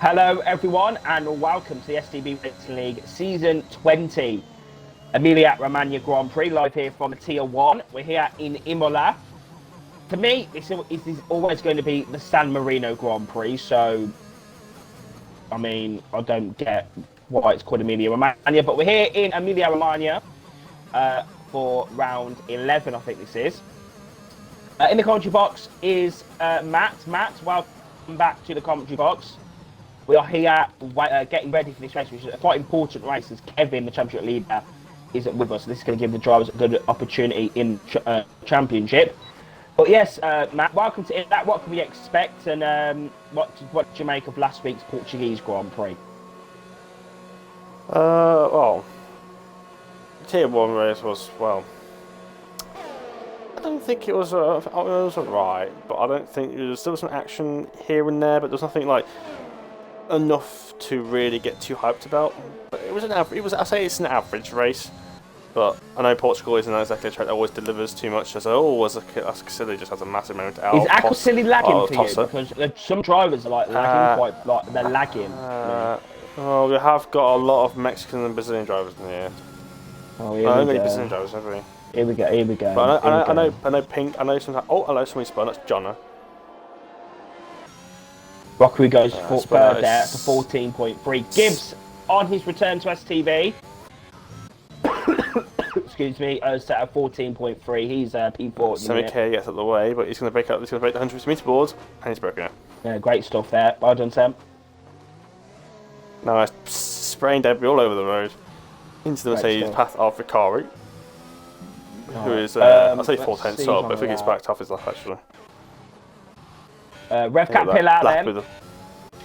Hello everyone and welcome to the STB Racing League Season 20 Emilia Romagna Grand Prix, live here from Tier 1. We're here in Imola. For me, this is always going to be the San Marino Grand Prix, so I mean, I don't get why it's called Emilia Romagna, but we're here in Emilia Romagna for round 11, I think this is. In the commentary box is Matt. Matt, welcome back to the commentary box. We are here getting ready for this race, which is a quite important race, as Kevin, the championship leader, isn't with us. So this is going to give the drivers a good opportunity in championship. But yes, Matt, welcome to that. What can we expect, and what did you make of last week's Portuguese Grand Prix? Well, Tier 1 race was, well, I don't think it was alright, but I don't think there was still some action here and there, but there's nothing like enough to really get too hyped about. But it was an average. I say it's an average race, but I know Portugal isn't exactly a track that always delivers too much. As Casilli just has a massive amount out. Is Casilli lagging for you? Because some drivers are like lagging they're lagging. Well, we have got a lot of Mexican and Brazilian drivers in here. Oh, here we go. Brazilian drivers, have we? Here we go. But I know Pink. I know some. Oh, hello, somebody spun. That's Jonna. Rockery goes third there for 14.3. Gibbs on his return to STB. Excuse me, set at 14.3. He's P4. Semi-K gets out of the way, but he's going to break up. He's going to break the 150 metre board, and he's broken it. Yeah, great stuff there. Well done, Sam. Now spraying debris all over the road into the Mercedes path of Vicari, who is I'll say 4/10 stop, but I think he's backed off his left actually. Revcat Pillar then,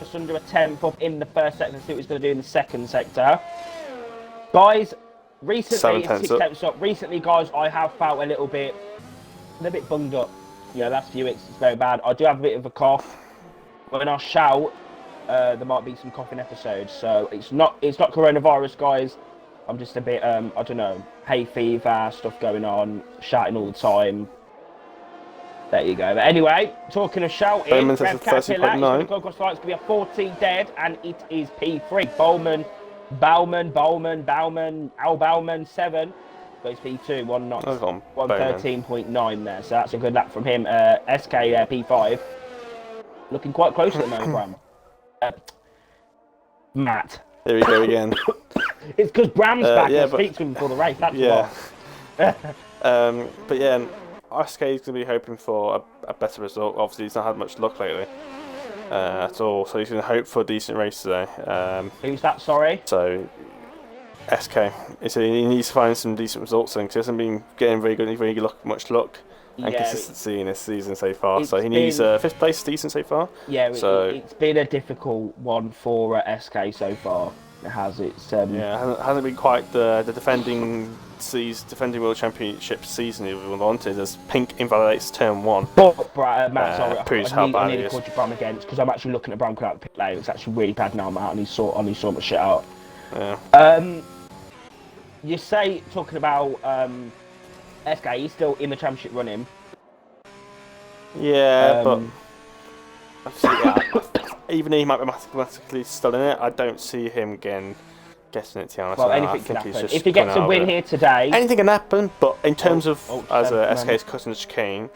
just under a 10th up in the first sector. See what he's going to do in the second sector. Guys, recently, it's 6 up. Recently, guys, I have felt a little bit bunged up. You know, last few weeks it's very bad. I do have a bit of a cough. When I shout, there might be some coughing episodes. So it's not coronavirus, guys. I'm just a bit, I don't know, hay fever, stuff going on, shouting all the time. There you go. But anyway, talking of shouting, Rev Caterpillar is going to go across the line. It's going to be a 14 dead, and it is P3. Bowman, Al Bowman 7. Goes P2, 113.9 there. So that's a good lap from him. SK P5. Looking quite close at the moment, Bram. Matt. Here we go again. It's because Bram's back and speaks to him before the race. That's why. But yeah. SK is going to be hoping for a better result. Obviously, he's not had much luck lately at all, so he's going to hope for a decent race today. Who's that, sorry? So, SK. So he needs to find some decent results because he hasn't been getting very much luck and consistency in this season so far. So he needs 5th place, decent so far. Yeah, so it's been a difficult one for SK so far. It has. Hasn't been quite the defending World Championship season we wanted, as Pink invalidates turn 1. But Matt, sorry, proves how bad it is. I nearly called you Bram again because I'm actually looking at Bram coming out the pit lane. It's actually really bad now, Matt, and he saw my shit out. Yeah. You say talking about SK, he's still in the championship running. Yeah, but even he might be mathematically still in it. I don't see him getting it, to be honest. Well, anything can happen. If he gets a win here today... Anything can happen, but in terms of... SK's cutting the chicane,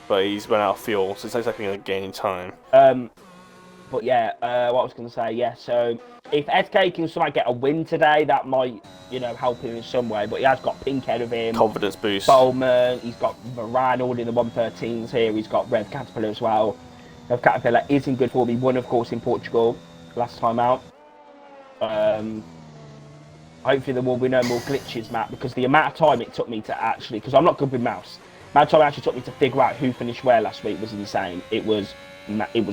but he's run out of fuel, so it's not exactly going to gain time. But yeah, what I was going to say, so if SK can somehow get a win today, that might, help him in some way. But he has got Pink ahead of him. Confidence boost. Bowman, he's got Varane all in the 113s here. He's got Rev Caterpillar as well. Rev Caterpillar is in good form. He won, of course, in Portugal last time out. Hopefully there will be no more glitches, Matt, because the amount of time it took me to actually... Because I'm not good with mouse. The amount of time it actually took me to figure out who finished where last week was insane. It was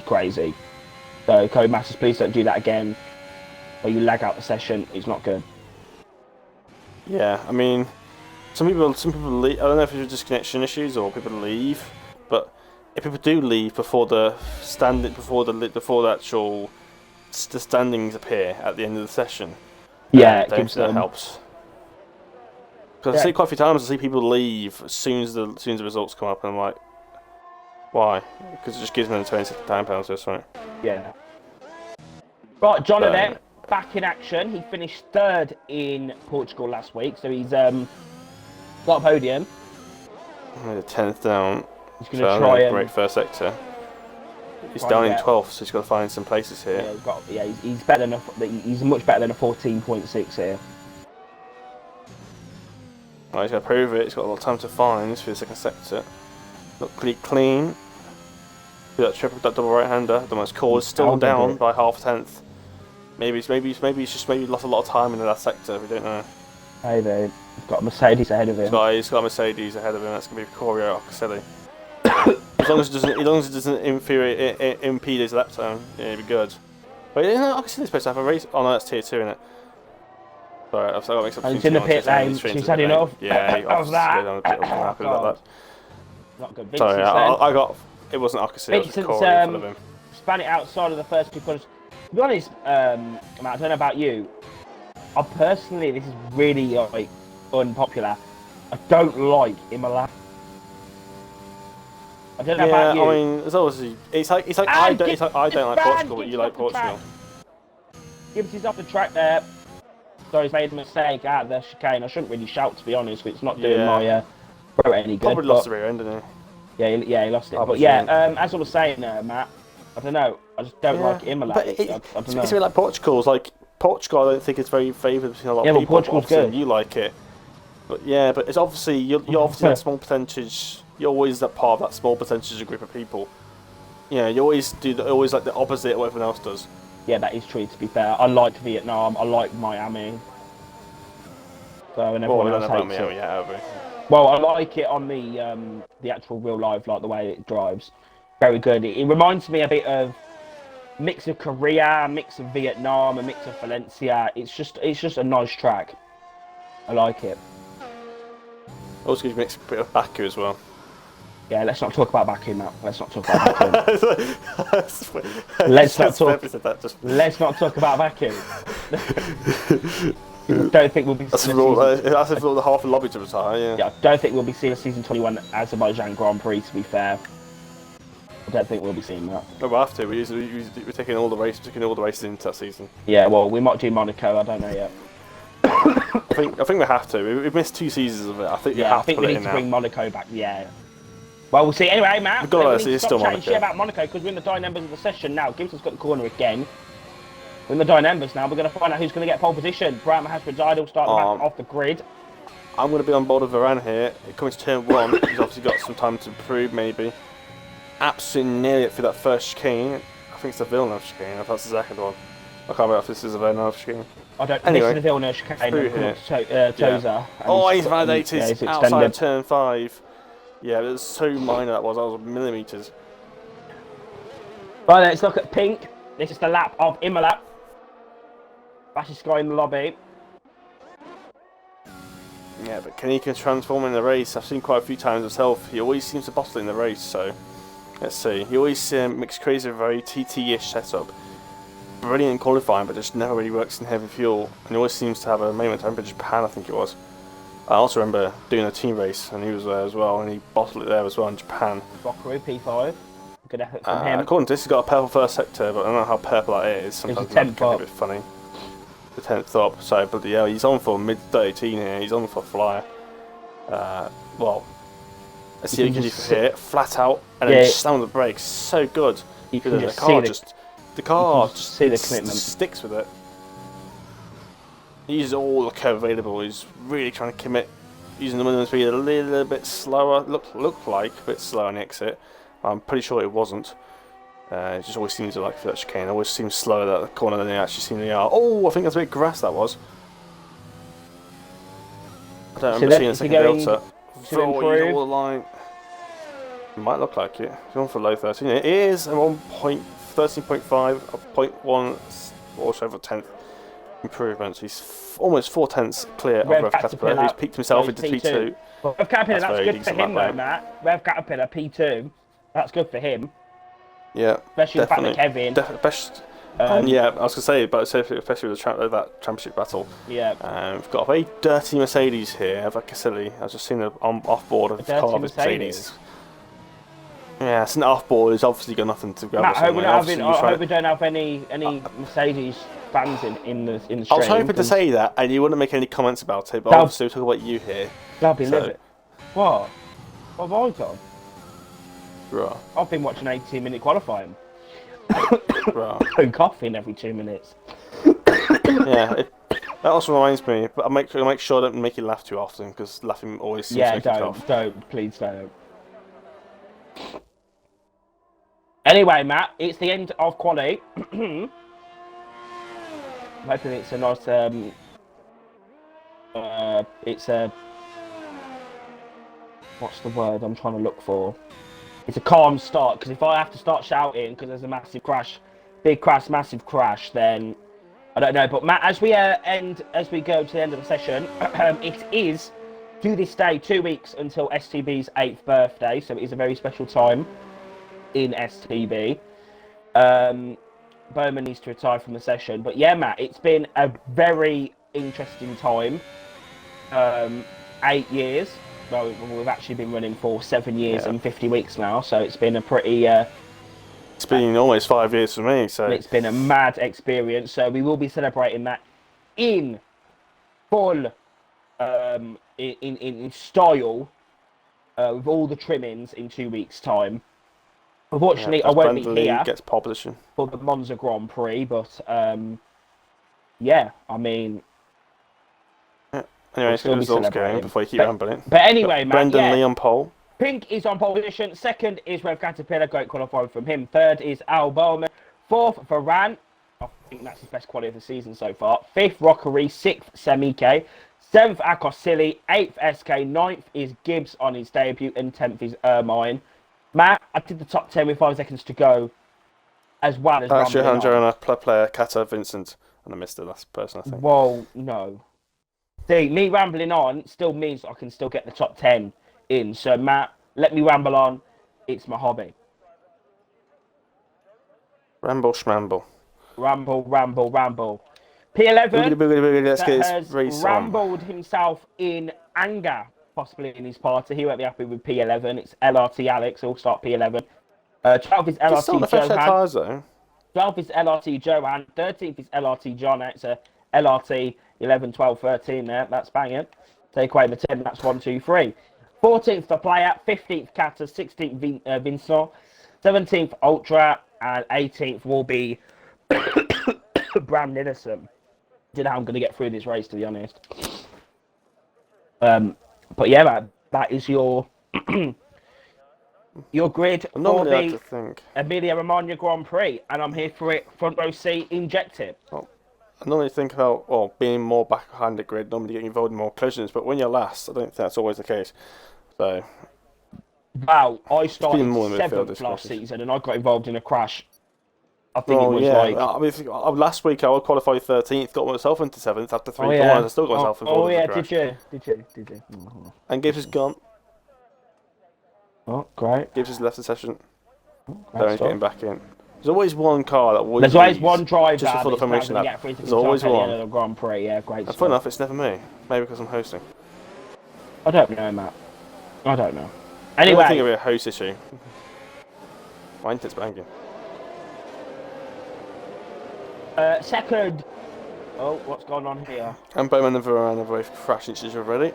crazy. So, Codemasters, please don't do that again. Or you lag out the session. It's not good. Yeah, I mean... Some people leave. I don't know if it's just connection issues or people leave. But if people do leave before the actual standings appear at the end of the session... Yeah, that helps. Because I see quite a few times, I see people leave as soon as the results come up, and I'm like, why? Because it just gives them £26 or something. Yeah. Right, Jonathan, back in action. He finished third in Portugal last week, so he's got a podium. The 10th down. He's going to try and great first sector. He's down in 12th, so he's got to find some places here. He's better than he's much better than a 14.6 here. Right, he's going to prove it. He's got a lot of time to find for the second sector. Look pretty clean. That double right-hander. The most core is still down by half a tenth. Maybe he's lost a lot of time in that sector. We don't know. Maybe he's got a Mercedes ahead of him. He's got a Mercedes ahead of him. That's going to be Corio Arcaselli. as long as it doesn't impede his lap time, yeah, it'll be good. But Arcaselli's supposed to have a race. Oh no, that's tier 2, isn't it? Sorry, I've got to make something. He's in the pit lane. She's had enough. Yeah, how's that? I wasn't happy about that. Not good. Sorry, I got. It wasn't Arcaselli. It was Corio in front of him. Span it outside of the first because, to be honest, I don't know about you. Personally, this is really like unpopular. I don't like Imola. I don't know about you. I mean, it's obviously I don't like Portugal, but you like Portugal. Gibbs is off the track there. So he's made a mistake out of the chicane. I shouldn't really shout, to be honest, because it's not doing my pro any good. Probably lost the rear end, didn't he? Yeah, he lost it. But yeah, as I was saying, Matt, I don't know. I just don't like Imola. But it's a bit like Portugal's. Like Portugal, I don't think it's very favoured between a lot of people. Portugal's good. You like it, but it's obviously you're obviously that small percentage. You're always that part of that small percentage of group of people. Yeah, you always always like the opposite of what everyone else does. Yeah, that is true. To be fair, I like Vietnam. I like Miami. So and everyone else hates it. Yeah, well, I like it on the actual real life, like the way it drives. Very good. It reminds me a bit of mix of Korea, mix of Vietnam, a mix of Valencia. It's just a nice track. I like it. Also, you mix a bit of Baku as well. Yeah, let's not talk about Baku now. Let's not talk about Baku. Let's not talk about Baku. Don't think we'll be. That's if all the half the lobby to retire. Yeah, I don't think we'll be seeing a season 21 Azerbaijan Grand Prix. To be fair, I don't think we'll be seeing that. No, we'll have to. We're taking all the races into that season. Yeah, well, we might do Monaco. I don't know yet. I think we have to. We've missed 2 seasons of it. I think we need to bring Monaco back. Yeah. Well, we'll see. Anyway, Matt, we need to stop chatting shit about Monaco because we're in the die numbers of the session now. Gibson's got the corner again. We're in the die numbers now. We're going to find out who's going to get pole position. Brian Mahasradidal starting back off the grid. I'm going to be on board with Varane here. Coming to turn 1, he's obviously got some time to improve, maybe. Absolutely nailed it for that first chicane. I think it's the Villeneuve chicane. I thought it's the second one. I can't remember if this is a Villeneuve chicane. I don't think this is the Villeneuve chicane. Toza. Oh, he's validated outside of turn 5. Yeah, it was so minor that was millimetres. Right, let's look at pink. This is the lap of Imola. Flashes Sky in the lobby. Yeah, but can he transform in the race? I've seen quite a few times himself. He always seems to bottle in the race, so let's see. He always makes crazy a very TT-ish setup. Brilliant in qualifying, but just never really works in heavy fuel. And he always seems to have a moment in Japan, I think it was. I also remember doing a team race, and he was there as well, and he bottled it there as well in Japan. Rockery P5. Good effort from him. According to this, he's got a purple first sector, but I don't know how purple that is. Sometimes it's a bit funny. The 10th up, so but yeah, he's on for mid 13 here. He's on for flyer. Well, let's see what he can do for here. Flat out and then slam on the brakes. So good. You can just the car just see the commitment. Sticks with it. He uses all the curve available. He's really trying to commit. Using the minimum speed a little bit slower. Looked like a bit slower on the exit. I'm pretty sure it wasn't. It just always seems like that chicane. It always seems slower at the corner than they actually seem they are. Oh, I think that's a bit of grass that was. I don't remember seeing a second delta. All the line. It might look like it. He's on for low 13. It is a 13.5, a 0.1, also for 10th improvement. He's almost 4 tenths clear of Rev Caterpillar. He's peaked himself into P2. Rev Caterpillar, that's good for him though, Matt. Rev Caterpillar P2. That's good for him. Yeah, especially definitely. The fact that Kevin. And yeah, I was going to say, but especially with that championship battle. Yeah. We've got a very dirty Mercedes here. Caselli. I was just seeing the off-board of the car of his Mercedes. Yeah, it's an off-ball. He's obviously got nothing to grab Matt, us I on, hope, mate. Obviously, I hope we don't have any Mercedes fans in the stream. I was hoping to say that, and you wouldn't make any comments about it, but That'll- obviously we're talking about you here. They'll be So, livid. What? What have I done? right, I've been watching 18-minute qualifying. right. And coughing every 2 minutes. Yeah, that also reminds me, but I'll make sure I don't make you laugh too often, because laughing always seems to make you cough. Please don't. Anyway, Matt, it's the end of quali. I'm hoping it's a nice, it's a, what's the word I'm trying to look for? It's a calm start, because if I have to start shouting because there's a massive crash, massive crash, then I don't know. But Matt, as we go to the end of the session, it is, to this day, 2 weeks until STB's 8th birthday, so it is a very special time in STB. Bowman needs to retire from the session, but yeah, Matt, it's been a very interesting time. 8 years. Well, we've actually been running for 7 years and 50 weeks now, so it's been a pretty. It's been almost 5 years for me, so it's been a mad experience. So we will be celebrating that in full, in style, with all the trimmings in 2 weeks' time. Unfortunately, I won't be here gets pole position for the Monza Grand Prix, but yeah, I mean. Anyway, let's get the results going before you keep rambling. But anyway, Matt, Brendan Lee on pole. Pink is on pole position. Second is Rev Caterpillar, great qualifying from him. Third is Al Bowman. Fourth, Varane. I think that's his best quality of the season so far. Fifth, Rockery. Sixth, Semike. Seventh, Akosili. Eighth, SK. Ninth is Gibbs on his debut. And 10th is Ermine. Matt, I did the top 10 with 5 seconds to go, as well as actually, rambling on. And a player, Kata Vincent, and I missed the last person, I think. Well, no. See, me rambling on still means I can still get the top 10 in. So, Matt, let me ramble on. It's my hobby. Ramble schmamble. Ramble, ramble, ramble. P11 boogity, boogity, boogity. Let's get has his race rambled himself in anger, possibly in his party. He won't be happy with P11. It's LRT Alex. He'll start P11. 12 is LRT Johan. 12 is LRT Johan. 13th is LRT John. It's a LRT 11, 12, 13 there. That's banging. Take away the 10. That's 1, 2, 3. 14th the player. 15th Kata. 16th Vincent. 17th Ultra. And 18th will be Bram Nielsen. Don't know how I'm going to get through this race, to be honest. But yeah, that is your your grid for the Emilia Romagna Grand Prix, and I'm here for it. Front row seat, inject it. Well, I normally think about being more behind the grid, normally getting involved in more collisions, but when you're last, I don't think that's always the case. So, wow, I started 7th last season, and I got involved in a crash. I think it was I mean, last week I would qualify 13th, got myself into 7th after 3 corners. I still got myself involved in the crash. Did you? Mm-hmm. And Gibbs has gone. Oh, great. Gibbs has left the session. So he's getting back in. There's always one car that There's always one driver just before the formation lap. There's always one. The Grand Prix, yeah, great. And fun enough, it's never me. Maybe because I'm hosting. I don't know, Matt. I don't know. Anyway, I think it'll be a host issue. My internet's banging. Second. Oh, what's going on here? And Bowman and Varane have both crashed into each other already.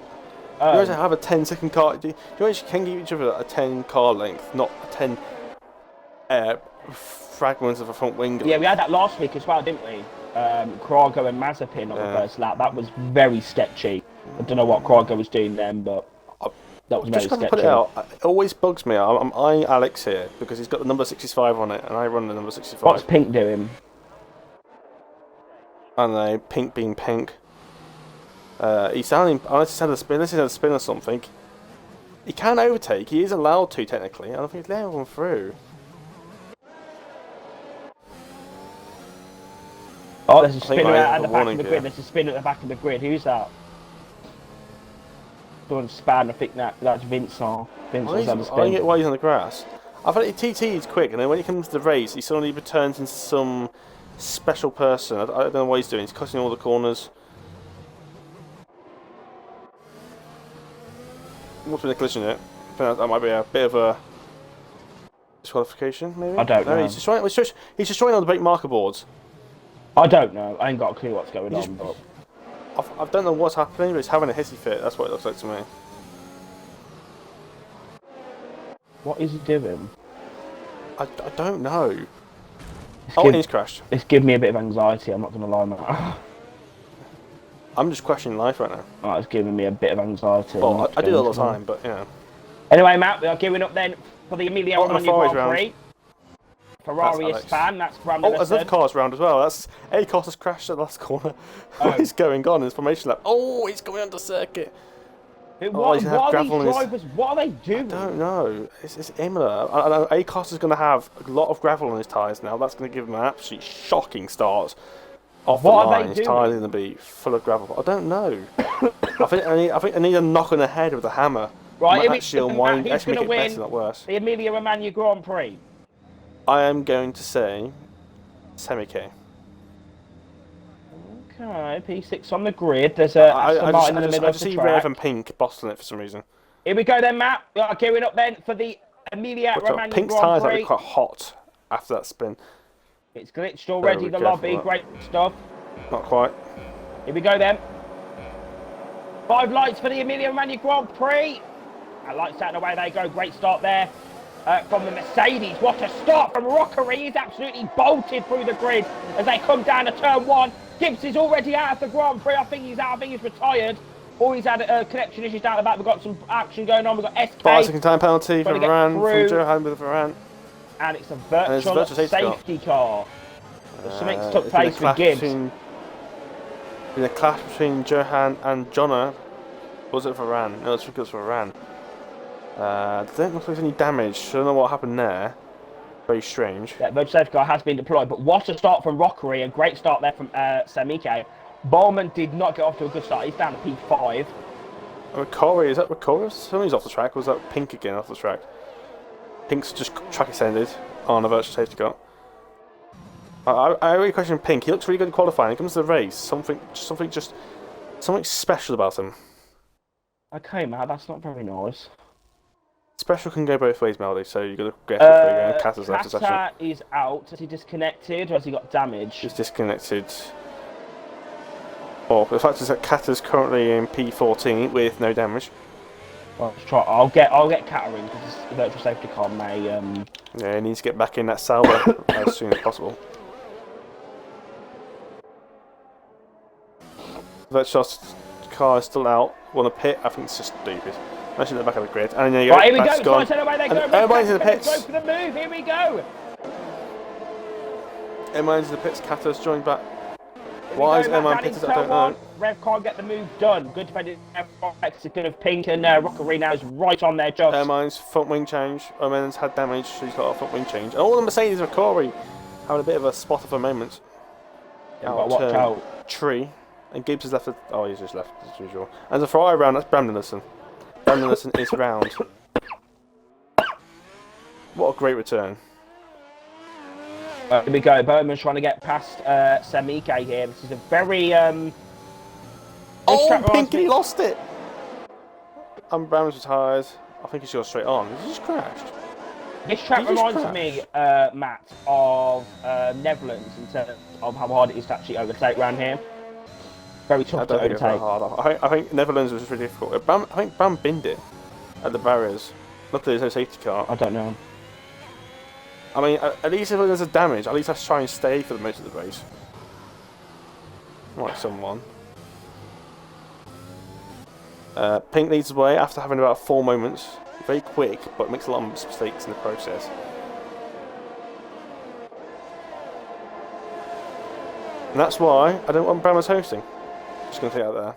You guys have a 10-second car. You actually can give each other a 10 car length, not a 10 fragments of a front wing. Yeah, we had that last week as well, didn't we? Krago and Mazepin on the first lap. That was very sketchy. I don't know what Krago was doing then, but that was very sketchy. Just put it out. It always bugs me. I'm eyeing Alex here because he's got the number 65 on it, and I run the number 65. What's Pink doing? I don't know, Pink being Pink. He's sounding, unless he's had a spin or something. He can overtake, he is allowed to technically. I don't think he's letting one through. Oh, there's a spinner at the back of the grid. There's a spinner at the back of the grid. Who's that? Doing span, I think that's Vincent. Vincent's on the spin. I don't get why he's on the grass. I thought TT is quick, and then when he comes to the race, he suddenly returns into some special person. I don't know what he's doing. He's cutting all the corners. What's been a collision yet? That might be a bit of a Disqualification, maybe? I don't know. He's destroying all the brake marker boards. I don't know. I ain't got a clue what's going on. But I don't know what's happening, but he's having a hissy fit. That's what it looks like to me. what is he doing? I don't know. And he's crashed. It's giving me a bit of anxiety. I'm not going to lie, Matt. I'm just questioning life right now. Oh, it's giving me a bit of anxiety. Well, I do that all the time, but yeah. Anyway, Matt, we are gearing up then for the Emilia Romagna Grand Prix. Ferrari that's is span. That's Bram. Oh, there's another car's round as well. That's A-Cars has crashed at the last corner. What is going on in his formation lap? Oh, he's going under circuit. What are these drivers? What are they doing? I don't know. It's Emilia. I know A-Cars is going to have a lot of gravel on his tyres now. That's going to give him an absolutely shocking start. Off the line, his tyres are going to be full of gravel. I don't know. I think I need a knock on the head with a hammer. Right, actually, who's going to win better, not worse. the Emilia Romagna Grand Prix? I am going to say Semi-K. Okay, P6 on the grid. There's a Aston Martin in the middle of the track. I just see Rev and Pink bottling it for some reason. Here we go then, Matt. We are gearing up then for the Emilia Romagna Pink's Grand tyres Prix. are quite hot after that spin. It's glitched already, the lobby. Great stuff. Not quite. Here we go then. 5 lights for the Emilia Romagna Grand Prix. Lights out and away they go. Great start there from the Mercedes. What a start from Rockery. He's absolutely bolted through the grid as they come down to turn 1. Gibbs is already out of the Grand Prix. I think he's out. I think he's retired. Or he's had connection issues down the back. We've got some action going on. We've got SK. 5-second time penalty for Varane, from Johan with Varane. And it's a virtual safety car. Something took place with Gibbs. In a clash between Johan and Jonna. Was it Varane? No, it's because Varane. I don't know if there's any damage. I don't know what happened there. Very strange. Yeah, virtual safety car has been deployed. But what a start from Rockery. A great start there from Semi-K. Bowman did not get off to a good start. He's down to P5. Ricori, is that Ricori? Somebody's off the track. Or was that Pink again off the track? Pink's just track extended on a virtual safety car. I really question Pink. He looks really good in qualifying. He comes to the race. Something special about him. Okay, Matt, that's not very nice. Special can go both ways, Melody. So you got to guess which way you're going. Kata's left session. Kata is out. Has he disconnected or has he got damage? He's disconnected. Well, the fact is that Kata's currently in P14 with no damage. Well, let's try. I'll get Kata in because the virtual safety car may. Yeah, he needs to get back in that Sauber as soon as possible. The virtual car is still out. Want to pit? I think it's just stupid. Actually, at the back of the grid. And there you go. Right, here we go. Gone. Away they go. Everybody's in the pits. Go for the move. Here we go. Everyone's in the pits. Kata's joined back. Why is Emma pitted? I don't know. Rev can't get the move done. Good defending. Mexican of Pink and Rockerina is right on their jobs. Emma's front wing change. Omen's had damage. She's got a front wing change. And all the Mercedes are Corey having a bit of a spot of a moment. Yeah, watch out. Tree. And Gibbs has left. Oh, he's just left as usual. And the Ferrari round. That's Bramdenison. Bramdenison is round. What a great return. Here we go. Bowman's trying to get past Semi-K here. This is a very. Oh, Pinky lost it! And Brown's retired. I think he's gone straight on. He's just crashed. This track reminds me, Matt, of Netherlands in terms of how hard it is to actually overtake around here. Very tough to overtake. I think Netherlands was really difficult. I think Bram binned it at the barriers. Luckily, there's no safety car. I don't know. I mean, at least if there's a damage, at least let's try and stay for the most of the race. Like someone. Pink leads the way after having about 4 moments. Very quick, but makes a lot of mistakes in the process. And that's why I don't want Bram as hosting. Just going to take that there.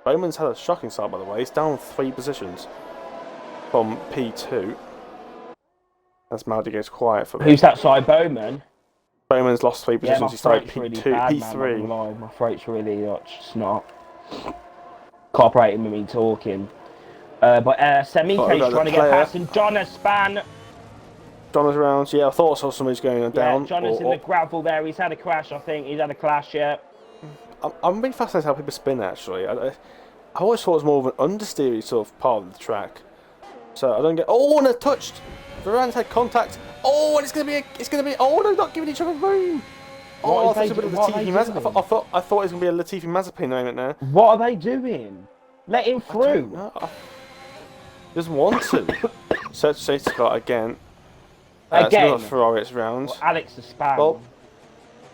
Bowman's had a shocking start, by the way. He's down 3 positions from P2. As Maldi goes quiet for me. Who's that side, Bowman? Bowman's lost 3 positions. He started P2, really bad, P3. Man, my throat's really just not cooperating with me talking. But Semi-K's trying to get past, and John has span. Donna's around. Yeah, I thought I saw somebody's going down. Yeah, John is in the gravel there. He's had a crash, I think. He's had a clash, yeah. I'm really fascinated how people spin, actually. I always thought it was more of an understeery sort of part of the track. So I don't get. Oh, and they're touched. Varane had contact. Oh, and it's gonna be. Oh, they're not giving each other room. Oh, I thought it was a bit of Latifi Mazepin. I thought it was gonna be a Latifi Mazepin moment there. What are they doing? Let him through. No, he doesn't want to. Search safety car again. Again. It's not Ferrari. It's round. Well, Alex the spam. Well,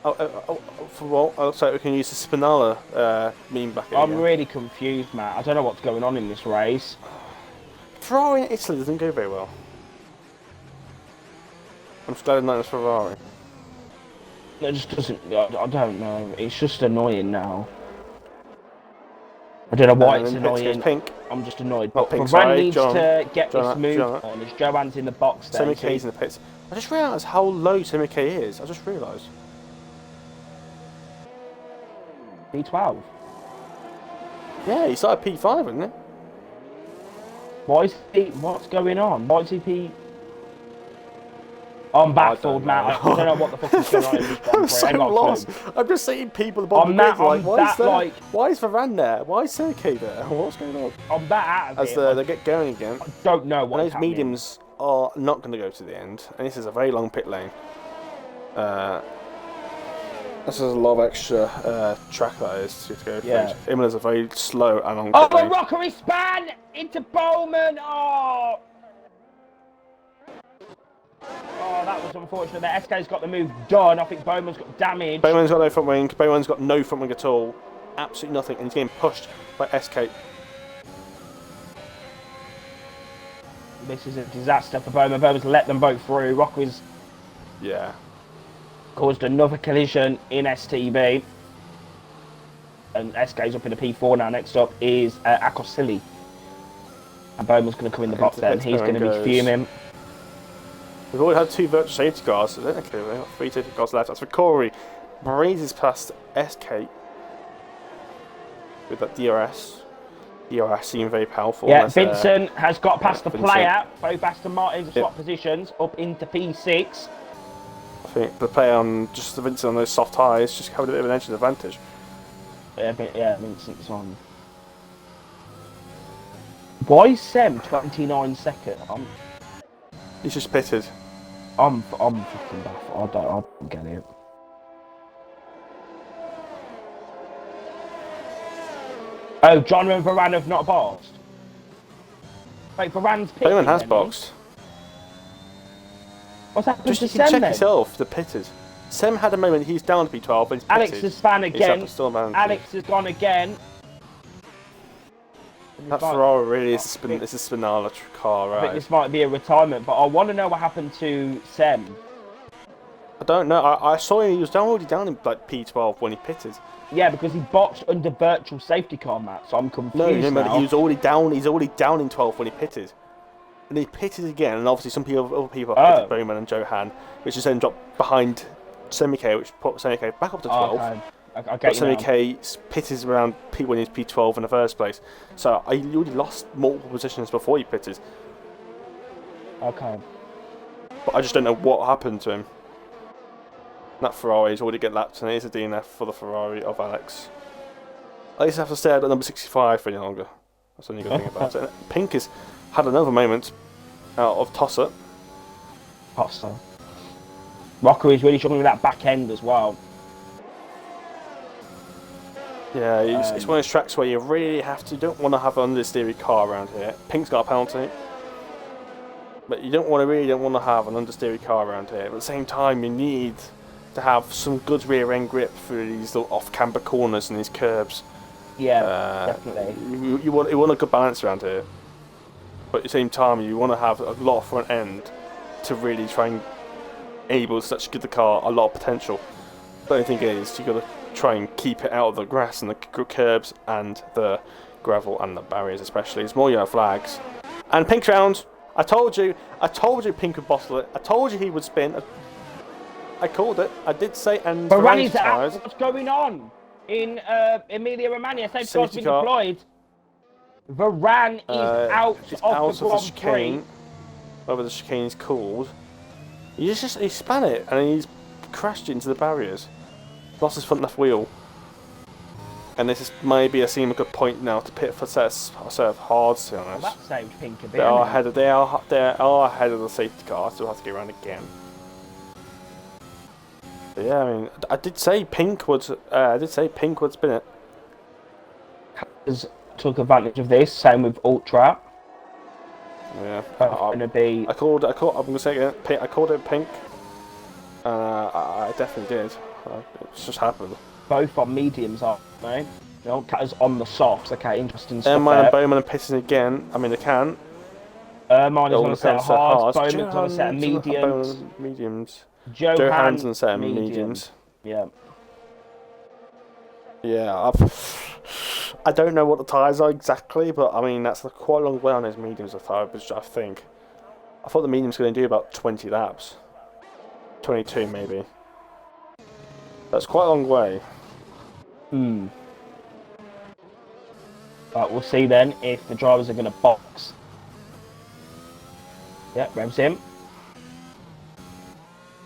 for what? Looks like we can use the Spinella meme back in. I'm really confused, Matt. I don't know what's going on in this race. Ferrari in Italy doesn't go very well. I'm just glad it's Ferrari. It just doesn't. I don't know. It's just annoying now. I don't know why it's annoying. Pink. I'm just annoyed. Oh, But pink, Varane sorry. needs to get this move on. As Joanne's in the box there. Semi-K's in the pits. I just realised how low Semi-K is. I just realised. P12. Yeah, he started P5, isn't it? Why is he? What's going on? Why is he P? I'm baffled, Matt. I don't know what the fuck is going on in this Grand Prix. I'm so lost. I'm just seeing people above the grid like, why is Varane there? Why is Semi-K there? What's going on? I'm that out of As they get going again. I don't know what. Those mediums are not going to go to the end, and this is a very long pit lane. This is a lot of extra track that is to go through. Yeah. Imola's a very slow and long Oh, pit lane. a rockery span into Bowman. Oh, that was unfortunate. The SK's got the move done. I think Bowman's got damage. Bowman's got no front wing. Bowman's got no front wing at all. Absolutely nothing, and he's getting pushed by SK. This is a disaster for Bowman. Bowman's let them both through. Rockery's caused another collision in STB. And SK's up in the P4 now. Next up is Akosili. And Bowman's going to come in the box there, and he's going to be fuming. We've already had 2 virtual safety cars, so okay, we've got 3 safety cars left. That's for Corey. Breezes past SK with that DRS. DRS seemed very powerful. Yeah, Vincent has got past the player. Both Aston Martins have swapped positions up into P6. I think the player on just the Vincent on those soft tyres just having a bit of an engine advantage. Yeah, Vincent's on. Why is Sem 29 second? He's just pitted. I'm fucking baffled. I don't get it. Oh, John and Varane have not boxed. Wait, Varane's pitted. Bowman has boxed. What's happened to You Sem can check then? yourself, the pitted. Sem had a moment, he's down to P12, but he's pitted. Alex has span again. Alex has gone again. That Ferrari really is a Spinella car, right? I think this might be a retirement, but I want to know what happened to Sem. I don't know. I saw him. He was already down in like P12 when he pitted. Yeah, because he boxed under virtual safety car, Matt. So I'm confused. No, but he was already down. He's already down in 12 when he pitted, and he pitted again. And obviously, other people pitted Bowman and Johan, which is then dropped behind Semi-K, which put Semi-K back up to 12. Okay. But Semi-K pitted around when he was P12 in the first place. So he already lost multiple positions before he pitted. Okay. But I just don't know what happened to him. That Ferrari's already get lapped, and it is a DNF for the Ferrari of Alex. At least I have to stay at number 65 for any longer. That's the only good thing about it. Pink has had another moment out of Tosser. Rocker is really struggling with that back end as well. Yeah, it's one of those tracks where you really don't want to have an understeery car around here. Pink's got a penalty. But you don't want to have an understeery car around here. But at the same time, you need to have some good rear end grip through these little off-camber corners and these curbs. Yeah, definitely. You want a good balance around here. But at the same time, you want to have a lot of front end to really try and enable such to give the car a lot of potential. The only thing is, you've got to try and keep it out of the grass and the curbs and the gravel and the barriers especially. It's more yellow flags. And Pink's round. I told you Pink would bottle it. I told you he would spin. I called it. I did say, and Varane's out. What's going on in Emilia Romagna? Safety car's been deployed. Varane is out of the Grand Prix. Whatever the chicane is called. He span it and he's crashed into the barriers. Lost his front left wheel. And this is maybe a good point now to pit for a set of hards, to be honest. Well, that saved Pink a bit. They are ahead of the safety car. Still have to get around again. But yeah, I mean, I did say Pink would spin it. Took advantage of this. Same with Ultra. Yeah, I'm gonna be. I'm gonna say it again. I called it Pink. I definitely did. It's just happened. Both on mediums, aren't they? No, Catter's on the softs. Okay, interesting stuff. Ermine and Bowman are pitting again. I mean, they can. Ermine is on a set of hards. Bowman's on a set of mediums. Johan's on a set of mediums. Yeah. Yeah, I don't know what the tyres are exactly, but I mean, that's quite a long way on those mediums, I think. I thought the medium's going to do about 20 laps. 22, maybe. That's quite a long way. But we'll see then if the drivers are going to box. Yeah, revs in.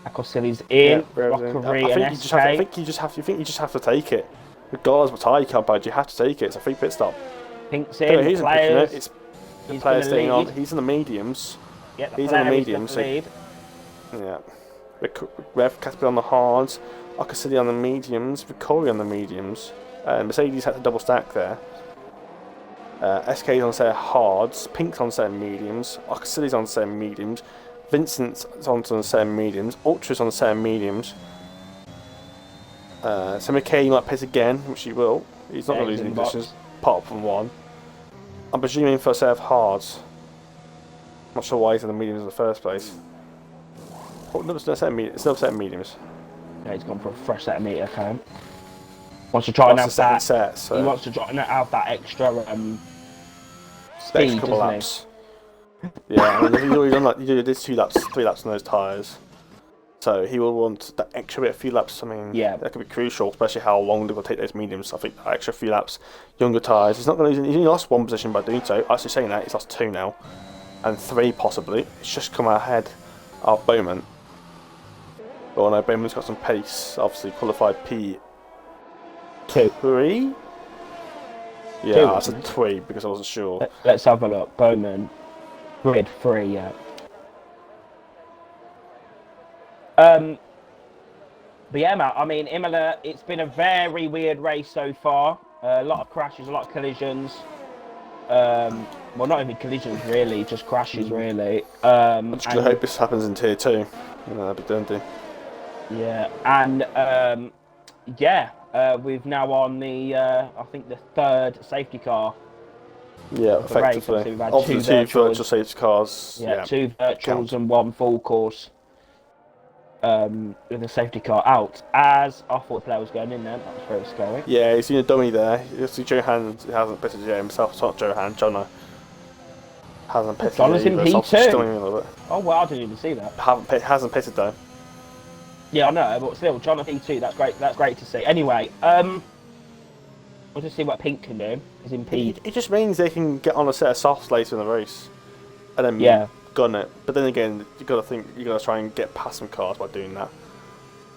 Akosili's in. Rockery and SK. I think you just have to take it. Regardless of what tyre you come by, you have to take it. It's a free pit stop. Pink's in. He's Players. It's the players staying on. He's in the mediums. Yeah, he's in the mediums. So, yeah. Rev Casper on the hards. Akosili on the mediums. Victoria on the mediums. Mercedes had a double stack there. SK's on set of hards. Pink's on set of mediums. Akosili's on set of mediums. Vincent's on set of mediums. Ultra's on set of mediums. So McKay might piss again, which he will. He's not going to lose any positions, apart from one. I'm presuming for a set of hards. Not sure why he's in the mediums in the first place. Oh, no, it's no set of mediums. Yeah, he's gone for a fresh set of meter, okay. Wants to try and have that. Set, so. He wants to try and have that extra speed, extra couple laps. Yeah, I mean, he's already done like you did 3 laps on those tyres. So he will want that extra bit, a few laps. I mean, yeah, that could be crucial, especially how long they will take those mediums. I think extra few laps, younger tyres. He's not going to lose. He's only lost 1 position by doing so. Actually, saying that, he's lost 2 now, and 3 possibly. It's just come ahead of Bowman. Oh no, Bowman's got some pace. Obviously, qualified P2. 3. Yeah, that's a 3 because I wasn't sure. Let's have a look. Bowman, grid 3. Yeah. But yeah, Matt, I mean, Imola, it's been a very weird race so far. A lot of crashes, a lot of collisions. Well, not even collisions, really, just crashes, really. I just hope this happens in Tier 2. You know, that'd be done. Yeah, and we've now on the, I think, the 3rd safety car. Yeah, effectively. We've had obviously 2 virtual safety cars. Yeah, 2 virtuals and 1 full course. With the safety car out, as I thought the player was going in there. That was very scary. Yeah, he's seen a dummy there. You see Johan hasn't pitted yet himself. It's not Johan, Jono hasn't pitted. Jono's in P2. Oh well, I didn't even see that. Hasn't pitted though. Yeah, I know, but still, John at P2. That's great. That's great to see. Anyway, we'll just see what Pink can do. He's in P. It just means they can get on a set of softs later in the race, and then gun it. But then again, you got to try and get past some cars by doing that.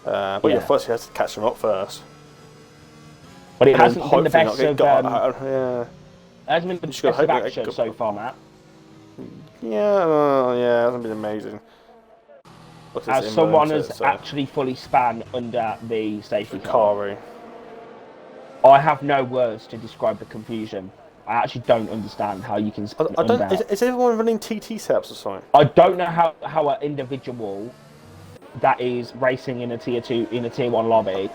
But first you have to catch them up first. But it hasn't been the best of. Yeah. It hasn't been the best of action so far, Matt. Yeah, it hasn't been amazing. As someone has actually fully span under the safety car, I have no words to describe the confusion. I actually don't understand how you can. Is everyone running TT setups or something? I don't know how an individual that is racing in a tier 2 in a tier 1 lobby.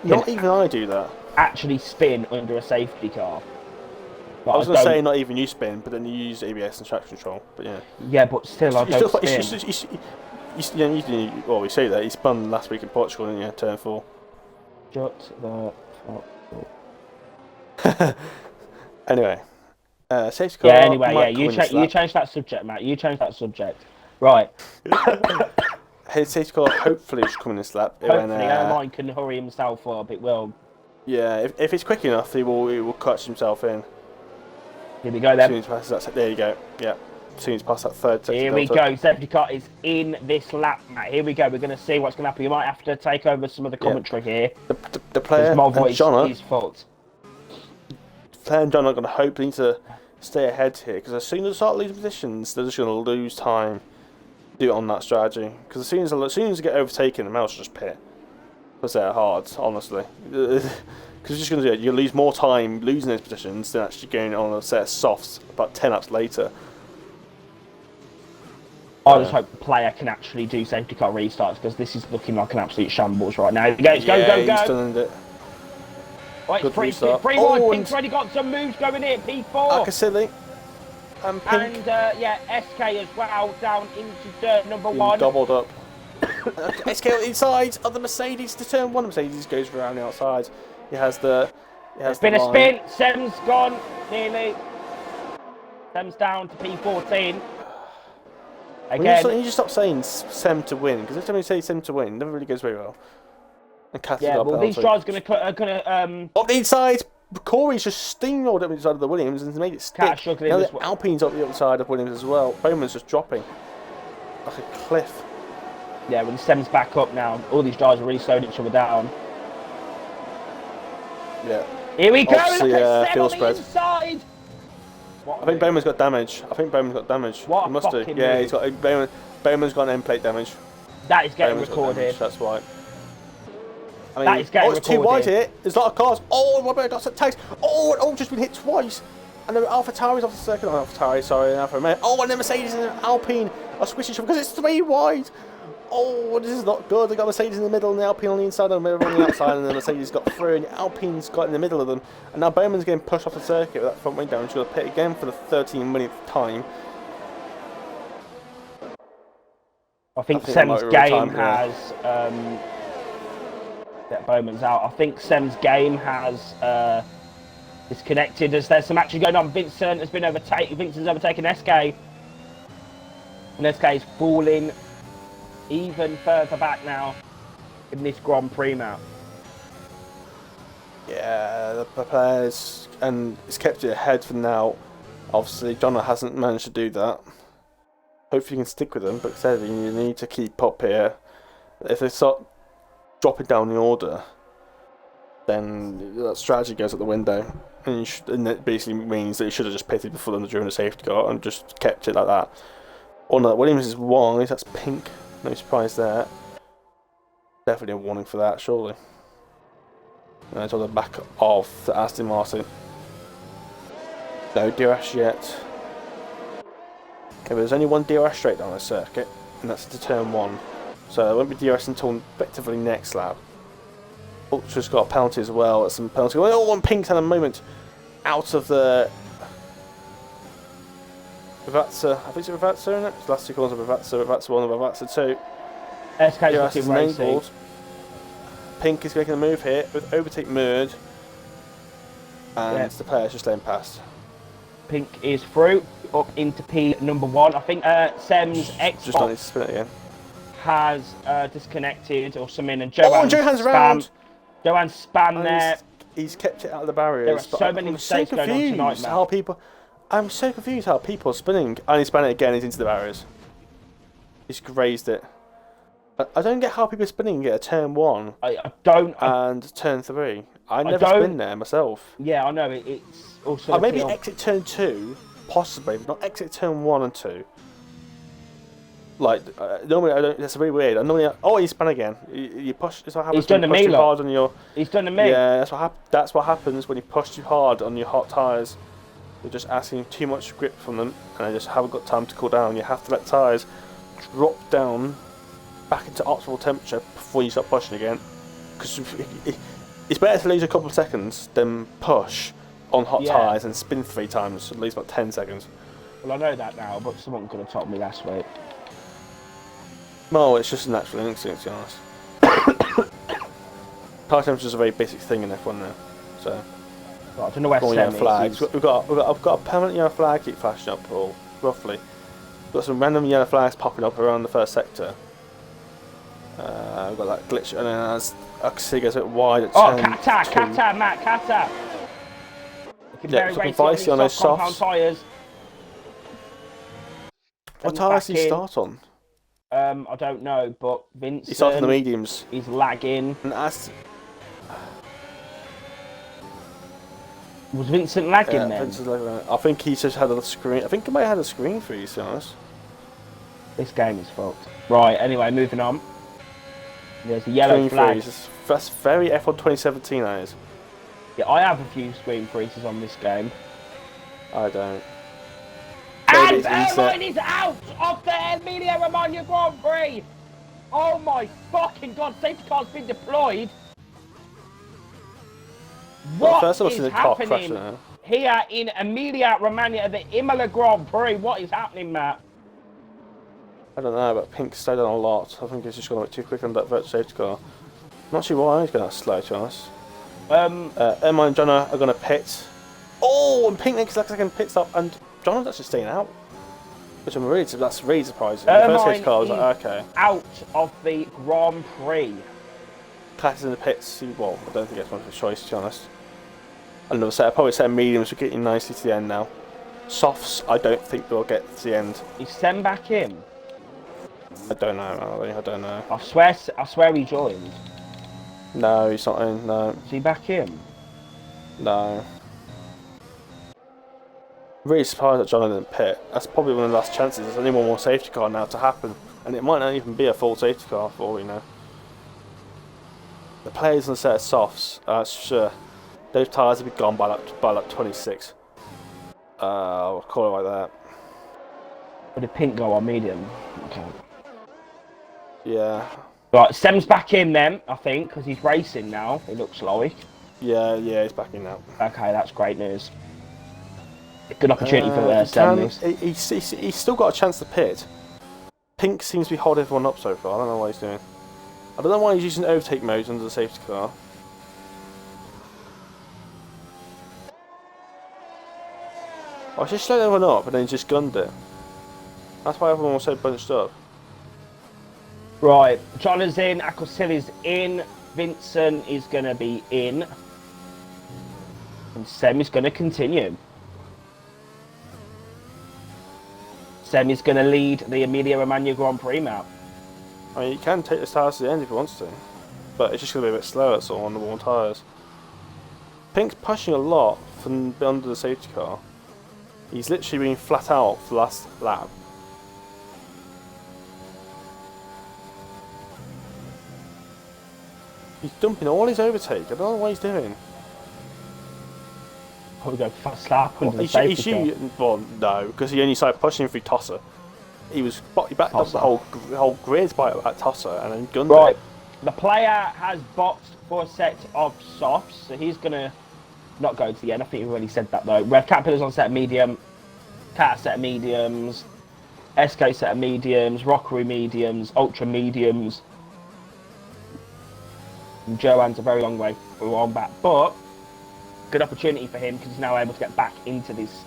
Not even I do that. Actually, spin under a safety car. But I was going to say not even you spin, but then you use ABS and traction control. But yeah. Yeah, but still, I don't spin. We say that he spun last week in Portugal, didn't you? Turn 4. Shut the fuck up. Anyway, safety car. Yeah. Anyway, yeah. You change that subject, Matt. You change that subject. Right. His safety car hopefully should come in this lap. Hopefully, Ermine can hurry himself up. It will. Yeah, if it's quick enough, he will catch himself in. Here we go then. As soon as passes that, there you go. Yeah. As soon as past that 3rd sector. Here we go. Safety car is in this lap, Matt. Here we go. We're going to see what's going to happen. You might have to take over some of the commentary here. The player my voice and Jono, is fault. Leclerc and John are going to hope they need to stay ahead here, because as soon as they start losing positions, they're just going to lose time. Do it on that strategy, because as soon as they get overtaken, the mouse will just pit. Because they're hard, honestly. Because you're just going to do it. You lose more time losing those positions than actually going on a set of softs about 10 laps later. I just hope the player can actually do safety car restarts, because this is looking like an absolute shambles right now. Go, He's done it. Right, Good Prix restart. Pink's already got some moves going in. P4. Akasili. And Pink. And yeah, SK as well down into dirt number 1. Doubled up. SK inside of the Mercedes to turn 1. Mercedes goes around the outside. He has the. It's been a spin. Sem's gone nearly. Sem's down to P14. Again. You just stop saying Sem to win, because every time you say Sem to win, it never really goes very well. And these drivers are gonna up the inside. Corey's just steamrolled up the inside of the Williams and made it stick. Now the Alpine's up the other side of Williams as well. Bowman's just dropping like a cliff. Yeah, when Sem's back up now, all these drivers are really slowing each other down. Yeah. Here we go. Obviously, look at Sem fuel on the spread. inside. I think Bowman's got damage. What he must do. Yeah, he's got Bowman's got end plate damage. That is getting recorded. That's why. I mean, that is getting it's too wide here. There's a lot of cars. Oh, Robert got some tags. Oh, just been hit twice. And the AlphaTauri's off the circuit. Not AlphaTauri, sorry, Alfa Romeo. Oh, and the Mercedes and the Alpine are squishing each other because it's 3 wide. Oh, this is not good. They got Mercedes in the middle and the Alpine on the inside and the on the outside, and the Mercedes got through and the Alpine's got in the middle of them. And now Bowman's getting pushed off the circuit with that front wing down. She's got to pit again for the 13-minute time. I think Sem's game has. Bowman's out. I think Sem's game has disconnected as there's some action going on. Vincent has been overtaken. Vincent's overtaken SK. And SK is falling even further back now in this Grand Prix map. Yeah, the players, and it's kept it ahead for now. Obviously, John hasn't managed to do that. Hopefully, you can stick with them, but sadly, you need to keep up here. If they start dropping down the order, then that strategy goes out the window, and it basically means that you should have just pitted before them during the safety car and just kept it like that. Oh no, Williams is wide. That's pink. No surprise there. Definitely a warning for that, surely. And it's on the back of the Aston Martin. No DRS yet. Okay, there's only one DRS straight down the circuit, and that's to turn 1. So there won't be DRS until effectively next lap. Ultra's got a penalty as well. That's some penalty. Oh, and Pink's had a moment out of the Ravazza. I think it's Ravazza, isn't it? It's last 2 corners of Ravazza. Ravazza 1 and Ravazza 2. SK's looking racing. Pink is making a move here with overtake mode. And the player's just laying past. Pink is through, up into P number 1. I think Sem's Xbox just not spin it again. Has disconnected or something, and Johan's around. Johan's spam there. He's kept it out of the barriers. There are so many mistakes going on tonight, man. I'm so confused how people are spinning. And he spun it again, he's into the barriers. He's grazed it. I don't get how people are spinning at turn 1 and turn 3. I never spin there myself. Yeah, I know. It's also... maybe exit turn 2, possibly, but not exit turn 1 and 2. Like, normally I don't... That's really weird. He spun again. You push... That's what happens. He's done when you push too hard on your... He's done to me. Yeah, that's what happens when you push too hard on your hot tyres. You're just asking too much grip from them, and they just haven't got time to cool down. You have to let tyres drop down back into optimal temperature before you start pushing again. Because it's better to lose a couple of seconds than push on hot tyres and spin 3 times, at least about 10 seconds. Well, I know that now, but someone could have told me last week. No, it's just a natural instinct, to be honest. Tyre temperature is a very basic thing in F1 now, so... Well, I don't know where Sem flags. I've got a permanent yellow flag keep flashing up, Paul, roughly. We've got some random yellow flags popping up around the first sector. We've got that glitch, and then as I can see it goes a bit wide at turn 2. Kata, Matt, Kata! Yeah, looking feisty on those softs. Tyres. What tyres do you start on? I don't know, but Vincent... He starts on the mediums. He's lagging. And as... Was Vincent lagging Yeah, then? Vincent's lagging. I think he just had a screen. I think he might have had a screen freeze, to be honest. This game is fucked. Right, anyway, moving on. There's a yellow Screen flag. freeze. That's very F1 2017, that is. Yeah, I have a few screen freezes on this game. I don't. And Airline is out of the Emilia Romagna Grand Prix! Oh my fucking god, safety car's been deployed! What first is happening here in Emilia Romagna at the Imola Grand Prix? What is happening, Matt? I don't know, but Pink slowed down a lot. I think he's just gone a bit too quick on that virtual safety car. I'm not sure why he's going that slow, to be honest. Emma and John are going to pit. Oh, and Pink makes like a second pit stop, and John's actually staying out. Which that's really surprising. The first safety car was like, okay. Out of the Grand Prix. Clatters in the pits. Well, I don't think it's much of a choice, to be honest. Another set, probably a set of mediums. We're getting nicely to the end now. Softs, I don't think they'll get to the end. Is Sem back in? I don't know, I don't know. I swear he joined. No, he's not in, no. Is he back in? No. I'm really surprised that John didn't pit. That's probably one of the last chances. There's only one more safety car now to happen. And it might not even be a full safety car for all we know. The players on the set of softs, sure. Those tyres will be gone by like 26. We'll call it like that. But did Pink go on medium? Okay. Yeah. Right, Sem's back in then, I think, because he's racing now, it looks like. Yeah, he's back in now. Okay, that's great news. Good opportunity for Sem. He's still got a chance to pit. Pink seems to be holding everyone up so far. I don't know what he's doing. I don't know why he's using overtake mode under the safety car. I just slowed everyone up and then just gunned it. That's why everyone was so bunched up. Right, John is in, Akosili's in, Vincent is going to be in, and Sem is going to continue. Sem is going to lead the Emilia Romagna Grand Prix map. I mean, you can take the tyres to the end if he wants to, but it's just going to be a bit slower sort of on the warm tyres. Pink's pushing a lot from under the safety car. He's literally been flat out for the last lap. He's dumping all his overtake. I don't know what he's doing. Probably go fast lap under the safety car. Well, no, because he only started pushing through Tosser. He backed up the whole grid by at Tosser and then gunned it. The player has boxed for a set of softs, so he's going to not go to the end. I think we already said that though. Rev Caterpillar's on set of medium, Cat set of mediums, SK set of mediums, Rockery mediums, Ultra mediums. And Joanne's a very long way on back, but good opportunity for him because he's now able to get back into this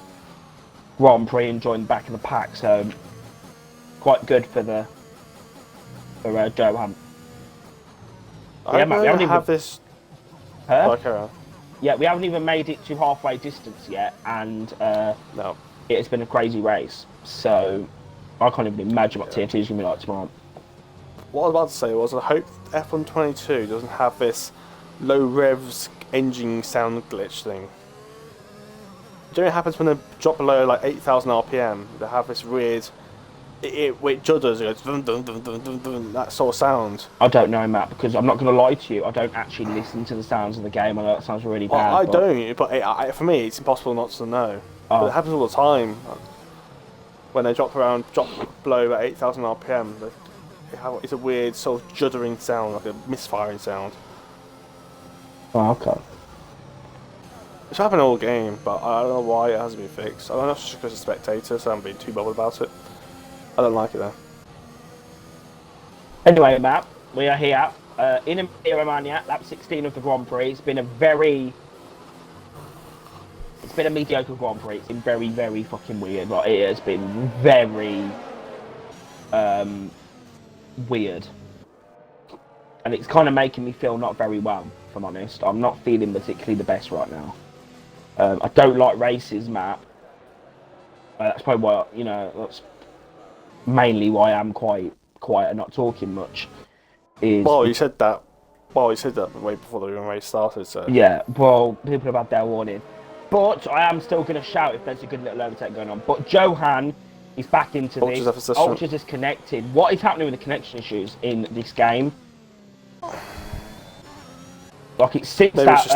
Grand Prix and join back in the pack. So quite good for Joanne. Yeah, we haven't have this. Huh? Yeah, we haven't even made it to halfway distance yet, and no, it has been a crazy race. So I can't even imagine what TFT is going to be like tomorrow. What I was about to say was I hope F1 22 doesn't have this low revs engine sound glitch thing. Do you know what happens when they drop below like 8,000 RPM? They have this weird, it judders, it goes dun, dun, dun, dun, dun, dun, that sort of sound. I don't know, Matt, because I'm not going to lie to you. I don't actually listen to the sounds of the game. I know that sounds really bad. I don't, but for me it's impossible not to know. But it happens all the time. When they drop below about 8,000 RPM, it's a weird sort of juddering sound, like a misfiring sound. Oh, okay. It's happened all game, but I don't know why it hasn't been fixed. I don't know if it's just because of spectators, so I haven't been too bothered about it. I don't like it though. Anyway, Matt, we are here in Emilia Romagna, lap 16 of the Grand Prix. It's been a mediocre Grand Prix. It's been very, very fucking weird. Like, it has been very weird. And it's kind of making me feel not very well, if I'm honest. I'm not feeling particularly the best right now. I don't like races, Matt. That's probably why, that's mainly why I'm quiet and not talking much. You said that way before the race started, so... Yeah, well, people have had their warning. But I am still going to shout if there's a good little overtake going on. But Johan is back into Ultra's this. position. Ultra's is connected. What is happening with the connection issues in this game? Like it since maybe that, it's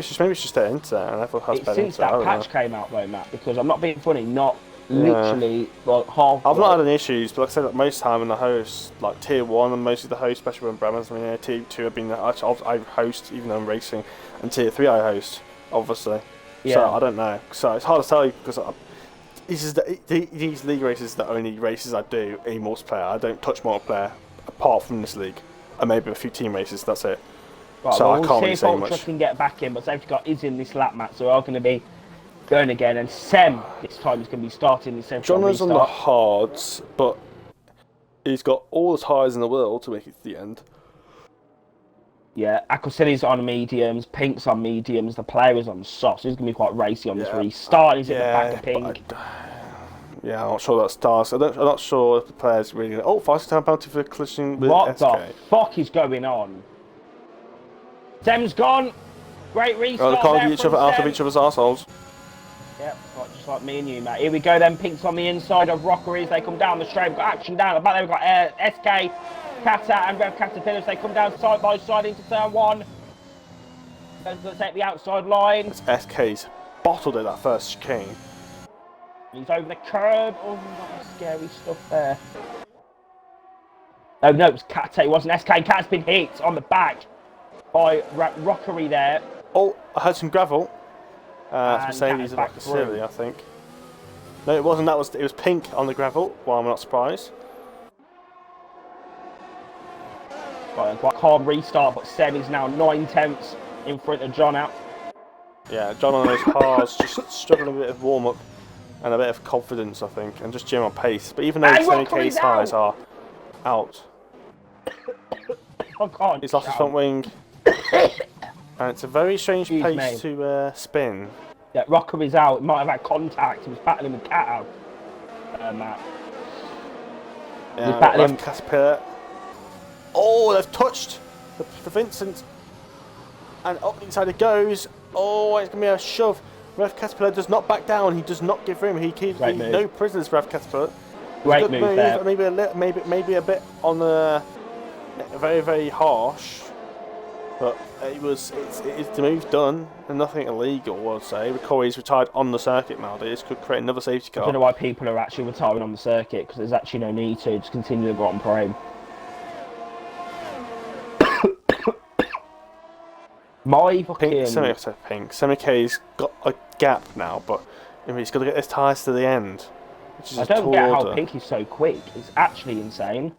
just maybe it's just their internet, and everyone has better since internet. that patch came out though, Matt. Because I'm not being funny, not literally like half. I've not had any issues, but like I said, like, most time in the host, like tier 1, and mostly the host, especially when Bremens. I mean, tier 2 I've been I host even though I'm racing, and tier 3 I host, obviously. Yeah. So I don't know. So it's hard to tell you because these league races are the only races I do in multiplayer. I don't touch multiplayer apart from this league, and maybe a few team races. That's it. Right, so well, I we'll can't see really if say Ultra much. can get back in, but safety car is in this lap, Matt, so we are going to be going again. And Sem this time is going to be starting the safety car Jono's on the restart. hards, but he's got all the tyres in the world to make it to the end. Yeah, Aquasini's on mediums, Pink's on mediums, the player is on softs. He's going to be quite racy on this restart. He's at the back of Pink. Yeah, I'm not sure that starts. I'm not sure if the player's really. Oh, 5-time penalty for collision with What SK. the fuck is going on? Sem's gone. Great restart. They can't there get each from other out of Sem. each other's arseholes. Yep, just like me and you, Matt. Here we go then. Pink's on the inside of Rockeries. They come down the straight. We've got action down the back there. We've got SK, Kata and Rev Caterpillars. They come down side by side into turn 1. Going to take the outside line. SK's bottled it that first chicane. He's over the curb. Oh, that was scary stuff there. Oh, no, it was Kata. It wasn't SK. Kata's been hit on the back by Rockery there. Oh, I heard some gravel. Mercedes back like a silly, I think. No, it wasn't. It was Pink on the gravel. Well, I'm not surprised. Right, quite calm restart, but Sem is now 9/10 in front of John out. Yeah, John on those hards, just struggling a bit of warm up and a bit of confidence, I think, and just general pace. But even though the 70k tyres are out, I can't. he's lost his front wing, and it's a very strange pace to spin. Yeah, Rockery's out. He might have had contact. He was battling with Cat out. Matt. Yeah, he's battling Caterpillar. Oh, they've touched the Vincent, and up the inside it goes. Oh, it's going to be a shove. Rev Caterpillar does not back down. He does not give room. He keeps no prisoners. Rev Caterpillar. Great move there. Maybe a bit on the very, very harsh, but the move's done and nothing illegal. I would say. Corey's retired on the circuit nowadays. Could create another safety car. I don't know why people are actually retiring on the circuit because there's actually no need to. Just continue the Grand Prix. My fucking... Pink. Semi-K's got a gap now, but he's got to get his tyres to the end. Which is I don't get how Pink is so quick. It's actually insane.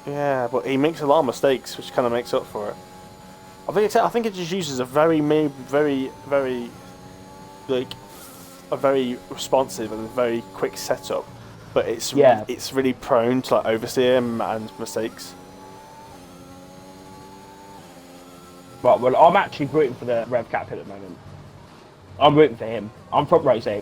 Yeah, but he makes a lot of mistakes, which kind of makes up for it. I think it just uses a very responsive and very quick setup, but it's really prone to like oversteer and mistakes. Right, well, I'm actually rooting for the Rev Caterpillar at the moment. I'm rooting for him. I'm front row seat.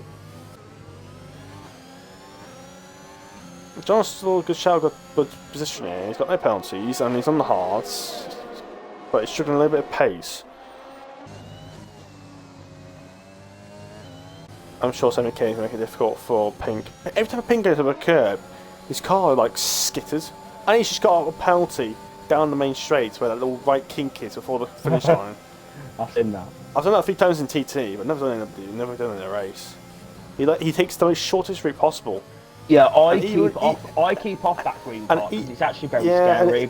John's still a good shout, good position here. He's got no penalties and he's on the hards, but he's struggling a little bit of pace. I'm sure Semi K is making it difficult for Pink. Every time Pink goes over a curb, his car like skitters, and he's just got a penalty down the main straight where that little right kink is before the finish line. I've seen that. I've done that a few times in TT, but never done it in a race. He takes the most shortest route possible. Yeah, I keep off that green part because it's actually very scary.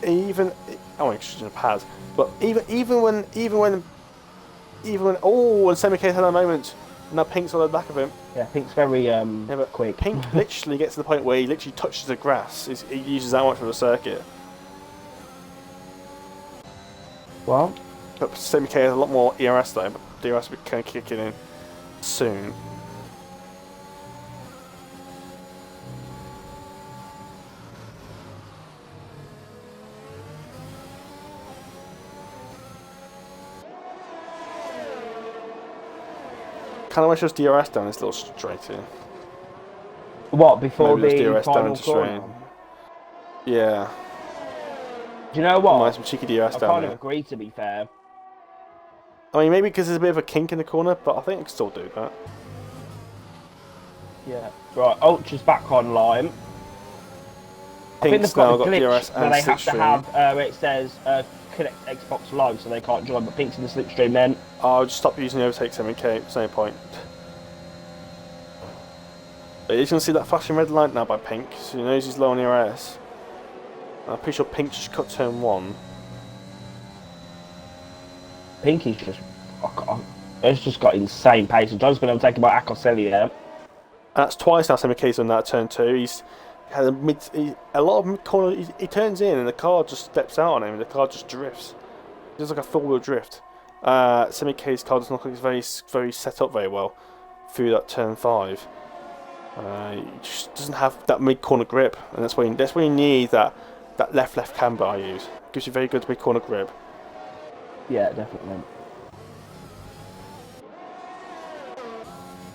I'm in pads, but even when when Semi-K had a moment, and now Pink's on the back of him. Yeah, Pink's very quick. Pink literally gets to the point where he literally touches the grass. He uses that much of the circuit. Well, but Semi-K has a lot more ERS though. But the ERS will be kind of kicking in soon. Kind of wish there was DRS down this little straight here. What, before maybe the DRS final down corner? Yeah. Do you know what? Nice some cheeky DRS I down kind there. of agree, to be fair. I mean, maybe because there's a bit of a kink in the corner, but I think I can still do that. Yeah. Right, Ultra's back online. I think they've got a glitch where they have to have where it says connect Xbox Live, so they can't join, but Pink's in the slipstream then. I'll just stop using the overtake 7K, there's no point. But you can see that flashing red light now by Pink, so he knows he's low on the RS. I'm pretty sure Pink just cut turn 1. Pinky's it's just got insane pace, and John's been able to take him by Acoselli there. That's twice now 7K's on that turn 2. He's had a lot of mid corner. He turns in and the car just steps out on him. And the car just drifts. It's like a four-wheel drift. 7K's car doesn't look like it's very set up very well through that turn 5. He just doesn't have that mid corner grip, and that's when you need that left camber I use. Gives you very good mid corner grip. Yeah, definitely.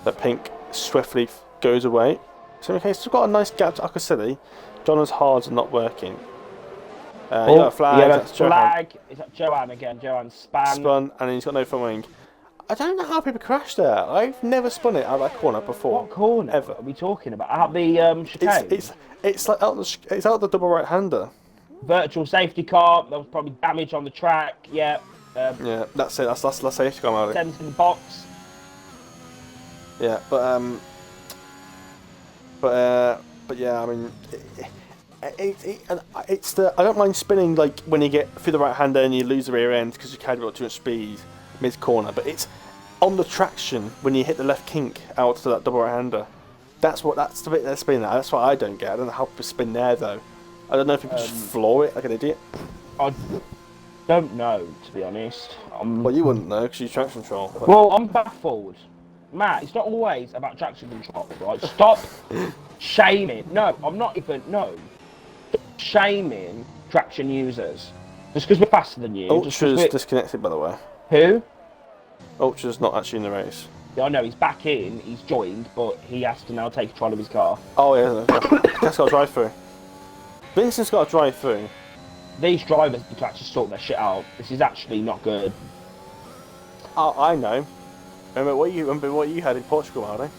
That Pink swiftly goes away. So okay, still got a nice gap to Acoselli. Donna's hards are not working. You got a flag. Yeah, that's flag. Is that Joanne again? Joanne spun, and he's got no front wing. I don't know how people crash there. I've never spun it out of that corner before. What corner ever are we talking about? Out the chicane? It's like it's out the double right hander. Virtual safety car. There was probably damage on the track. Yeah. Yeah, that's it. That's safety car mode. Sends in the box. Yeah, but yeah, I mean, it's the I don't mind spinning like when you get through the right hander and you lose the rear end because you carried about too much speed mid corner, but it's on the traction when you hit the left kink out to that double right hander. That's the bit they're spinning at. That's what I don't get. I don't know how people spin there though. I don't know if people just floor it like an idiot. I don't know, to be honest. Well, you wouldn't know because you traction control. But... Well, I'm baffled. Matt, it's not always about traction control, right? Stop shaming. No, I'm not even. No. Stop shaming traction users. Just because we're faster than you. Ultra's disconnected, by the way. Who? Ultra's not actually in the race. Yeah, I know, he's back in, he's joined, but he has to now take control of his car. Oh, yeah. That's got a drive through. Vincent's got a drive through. These drivers need to actually sort their shit out. This is actually not good. Oh, I know. Remember what you had in Portugal, Marty?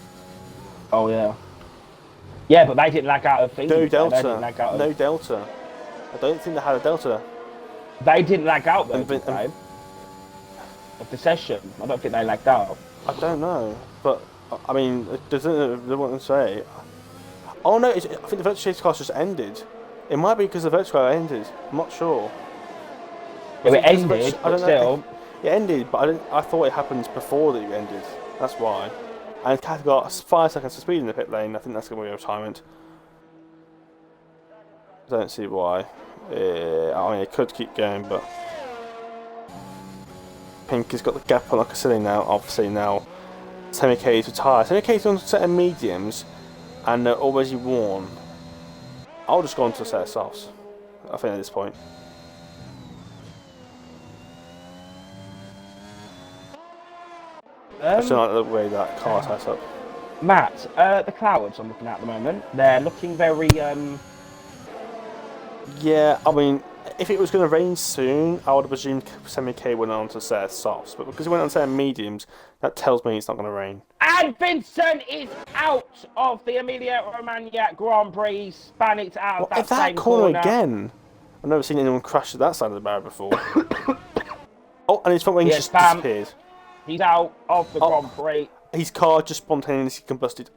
Oh yeah. Yeah, but they didn't lag out of things. No delta. No delta. I don't think they had a delta. They didn't lag out though, did they? Of the session. I don't think they lagged out. I don't know, but I mean, doesn't they want to say? Oh no, I think the virtual safety car just ended. It might be because the virtual car ended. I'm not sure. It ended, but still. It ended, but I thought it happened before that it ended. That's why. And Cat got 5 seconds for speed in the pit lane. I think that's going to be a retirement. I don't see why. I mean, it could keep going, but Pink has got the gap on, like I said now. Obviously now, Semi-K is retired. Semi-K is on a set of mediums, and they're already worn. I'll just go on to a set of softs. I think at this point. I just don't like the way that car sets up. Matt, the clouds I'm looking at the moment, they're looking very... Yeah, I mean, if it was going to rain soon, I would have presumed Semi-K went on to a set of softs, but because it went on to a set of mediums, that tells me it's not going to rain. And Vincent is out of the Emilia Romagna Grand Prix, span it out of that same corner again. I've never seen anyone crash to that side of the barrier before. Oh, and his front wing just disappeared. He's out of the Grand Prix. His car just spontaneously combusted.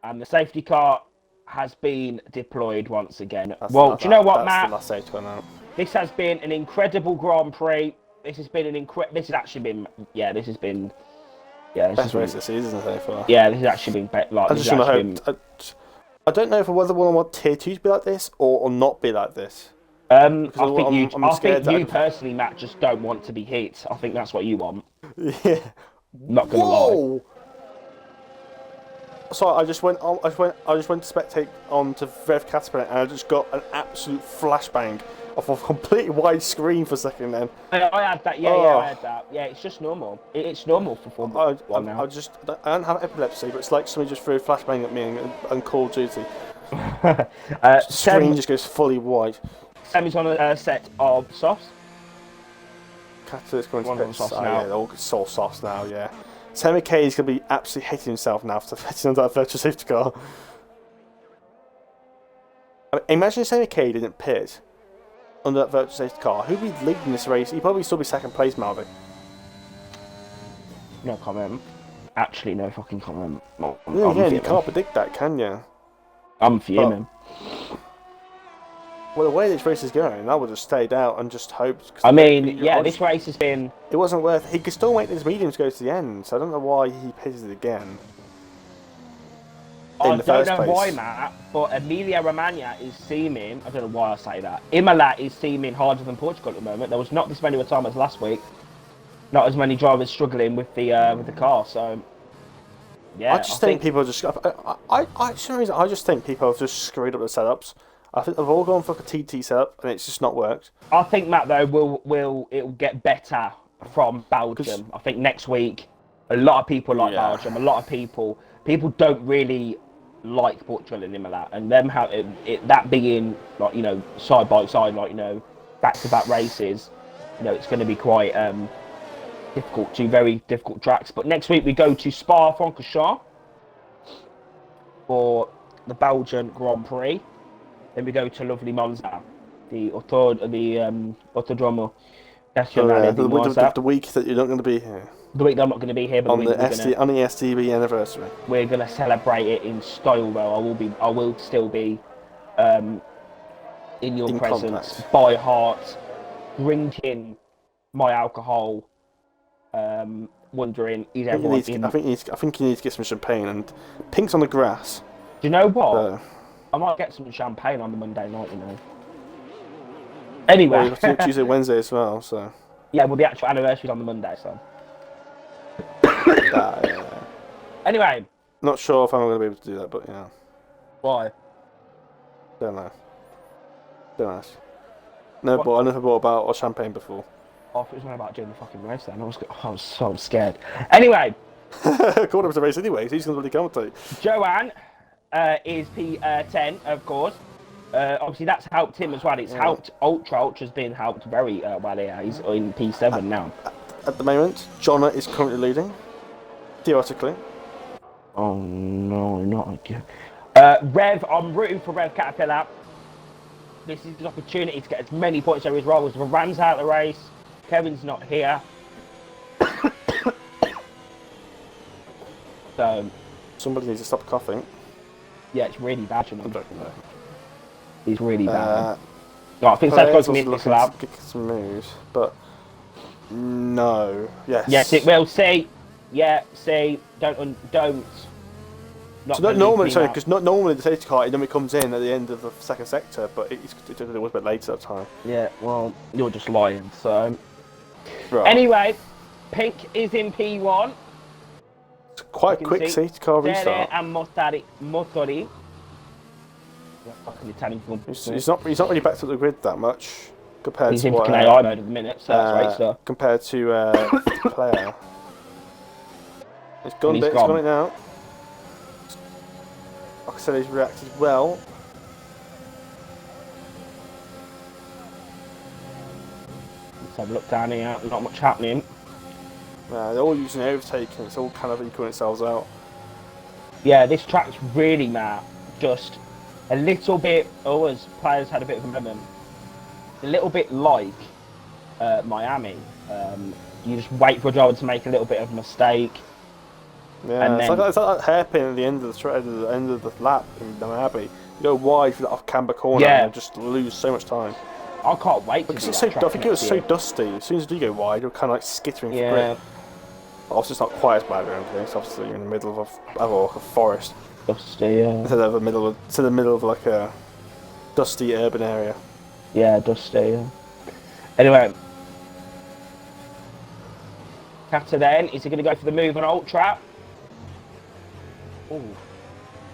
And the safety car has been deployed once again. Do you know what, Matt? That's the last safety car now. This has been an incredible Grand Prix. This has actually been... Yeah, this has been... Yeah, best race of the season so far. Yeah, this has actually been... I don't know if whether I want tier 2 to be like this or not be like this. I think you personally, Matt, just don't want to be hit. I think that's what you want. Yeah. Not gonna lie. So I just went to spectate on to Rev Caterpillar and I just got an absolute flashbang off a completely wide screen for a second then. I had that, I had that. Yeah, it's just normal. It's normal for Formula 1 now. I don't have epilepsy, but it's like somebody just threw a flashbang at me and Call of Duty. Screen just goes fully white. Semi's on a set of softs. Catalyt's going to One of them pits. sauce Oh, now. yeah, they're all soul sauce now, yeah. Sammy K is going to be absolutely hating himself now after fitting on that virtual safety car. I mean, imagine if Sammy K didn't pit under that virtual safety car. Who'd be leading this race? He'd probably still be second place, Malvi. No comment. Actually, no fucking comment. Yeah, you can't predict that, can you? I'm fuming. Well, the way this race is going, I would have stayed out and just hoped. I mean, yeah, this race has been... It wasn't worth... He could still make this medium to go to the end, so I don't know why he pitted again. I don't know why, Matt, but Emilia Romagna is seeming... I don't know why I say that. Imola is seeming harder than Portugal at the moment. There was not this many time as last week. Not as many drivers struggling with the car, so... Yeah, I just think people just... I just think people have just screwed up the setups. I think they've all gone for like a TT setup, and it's just not worked. I think, Matt, though, it'll get better from Belgium. I think next week, a lot of people like Belgium. A lot of people don't really like Portugal and Imola, and them have that being like, you know, side by side, like, you know, back-to-back races. You know, it's going to be quite difficult, two very difficult tracks. But next week we go to Spa-Francorchamps for the Belgian Grand Prix. Then we go to lovely Monza, the Autodromo Nazionale di Monza. The week that you're not going to be here. The week that I'm not going to be here, but on the STB anniversary. We're going to celebrate it in style, though. I will still be in your presence, contact. By heart, drinking my alcohol, wondering, is everyone in... I think you need to get some champagne, and Pink's on the grass. Do you know what? I might get some champagne on the Monday night, you know. Anyway. Well, Tuesday, Wednesday as well, so... Yeah, well, the actual anniversary's on the Monday, so... yeah. Anyway. Not sure if I'm going to be able to do that, but yeah. Why? Don't know. Don't ask. No, but I never bought about champagne before. Oh, I thought it was one about doing the fucking race then. I was so scared. Anyway. Called him to race anyway, so he's going to really commentate. Joanne is P10, of course. Obviously, that's helped him as well. It's helped Ultra. Ultra's been helped very well here. He's in P7 now. At the moment, Jonna is currently leading. Theoretically. Oh, no, not again. Rev, I'm rooting for Rev Caterpillar. This is his opportunity to get as many points as his rivals. Varan's out of the race. Kevin's not here. So... Somebody needs to stop coughing. Yeah, it's really bad. I'm joking though. He's really bad. No, I think that's got to be in this lap. Get some moves, but no. Yes. Yes, it will. See. Yeah. See. Don't. So not normally, sorry, because not normally the safety car, it normally comes in at the end of the second sector, but it was a bit later that time. Yeah. Well, you're just lying. So. Right. Anyway, Pink is in P1. It's quite a quick safety car restart. And Motori. Fucking Italian film. He's not really backed up the grid that much compared he's to in fucking AI mode at the minute, so that's right stuff. Compared to player. It's gone a bit, it's gone it now. Like I said, he's reacted well. Let's have a look down here, not much happening. They're all using overtake and it's all kind of equaling themselves out. Yeah, this track's really mad. Just a little bit, as players had a bit of a moment, a little bit like Miami. You just wait for a driver to make a little bit of a mistake. Yeah, and it's like that hairpin at the end of the lap in Miami. You go wide for that off camber corner and just lose so much time. I can't wait to do that. I think it was so dusty. As soon as you do go wide, you're kind of like skittering for grip. Obviously, it's not quite as bad around here. It's obviously you're in the middle of a forest. Dusty, yeah. Instead of the middle of like a dusty urban area. Yeah, dusty. Yeah. Anyway, Kata then is he going to go for the move on Ultra?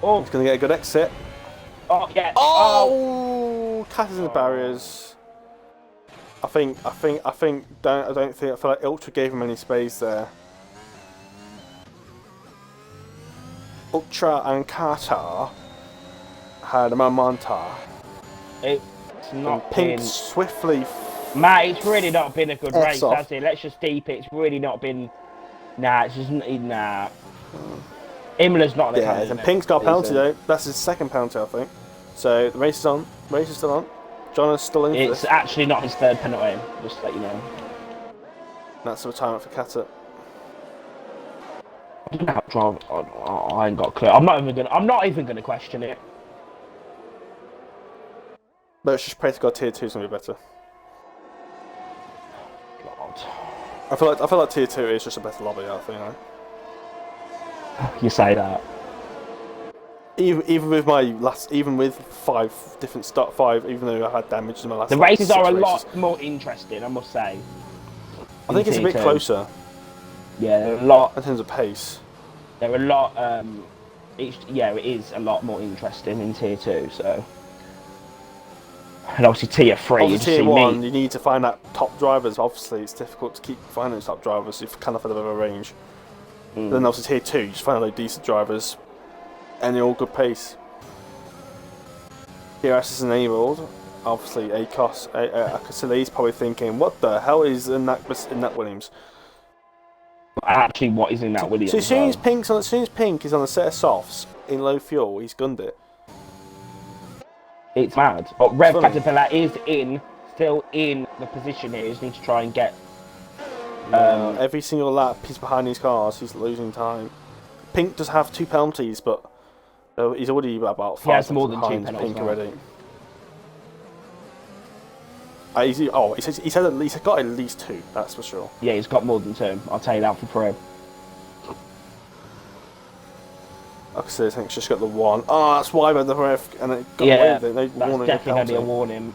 Oh, he's going to get a good exit. Oh yeah. Oh, Kata's in the barriers. I feel like Ultra gave him any space there. Ultra and Qatar had a moment. It's not and Pink swiftly Matt, it's really not been a good F's race, off. has it? Let's just deep it. It's really not been. Nah, it's just nah. Imola's not the Yeah, candidate. and Pink's got a penalty Decent. though. That's his second penalty, I think. So the race is on. Race is still on. John is still in for It's this. actually not his third penalty. Just to let you know. That's the retirement for Kata. I don't know how to drive. I ain't got a clue. I'm not even gonna question it. Let's just pray to God Tier 2 is going to be better. God. I feel like Tier 2 is just a better lobby, I think. Right? You say that. Even with 5 different even though I had damage in my last. The races are a races. lot more interesting, I must say. I think it's a bit closer. Yeah, they're a lot. In terms of pace. They're a lot. It is a lot more interesting in Tier 2. So. And obviously Tier 3, obviously Tier 1, you need to find that top drivers. Obviously, it's difficult to keep finding those top drivers if you kind of have a bit of a range. Then obviously Tier 2, you just find those decent drivers, and they're all good pace. DRS is enabled. Obviously, Akasili's probably thinking, "What the hell is in that Williams?" Actually, what is in that Williams? So as soon as Pink is on a set of softs in low fuel, he's gunned it. It's mad. But Rev Caterpillar is still in the position here. He just needs to try and get. Every single lap he's behind these cars, he's losing time. Pink does have 2 penalties, but he's already about 5 more than 2 behind penalties Pink now. already. He said he's got at least 2, that's for sure. Yeah, he's got more than 2. I'll tell you that for free. Like I said, I think it's just got the 1. Oh, that's why the ref and it got Yeah, away with it. that's definitely going to be a warning.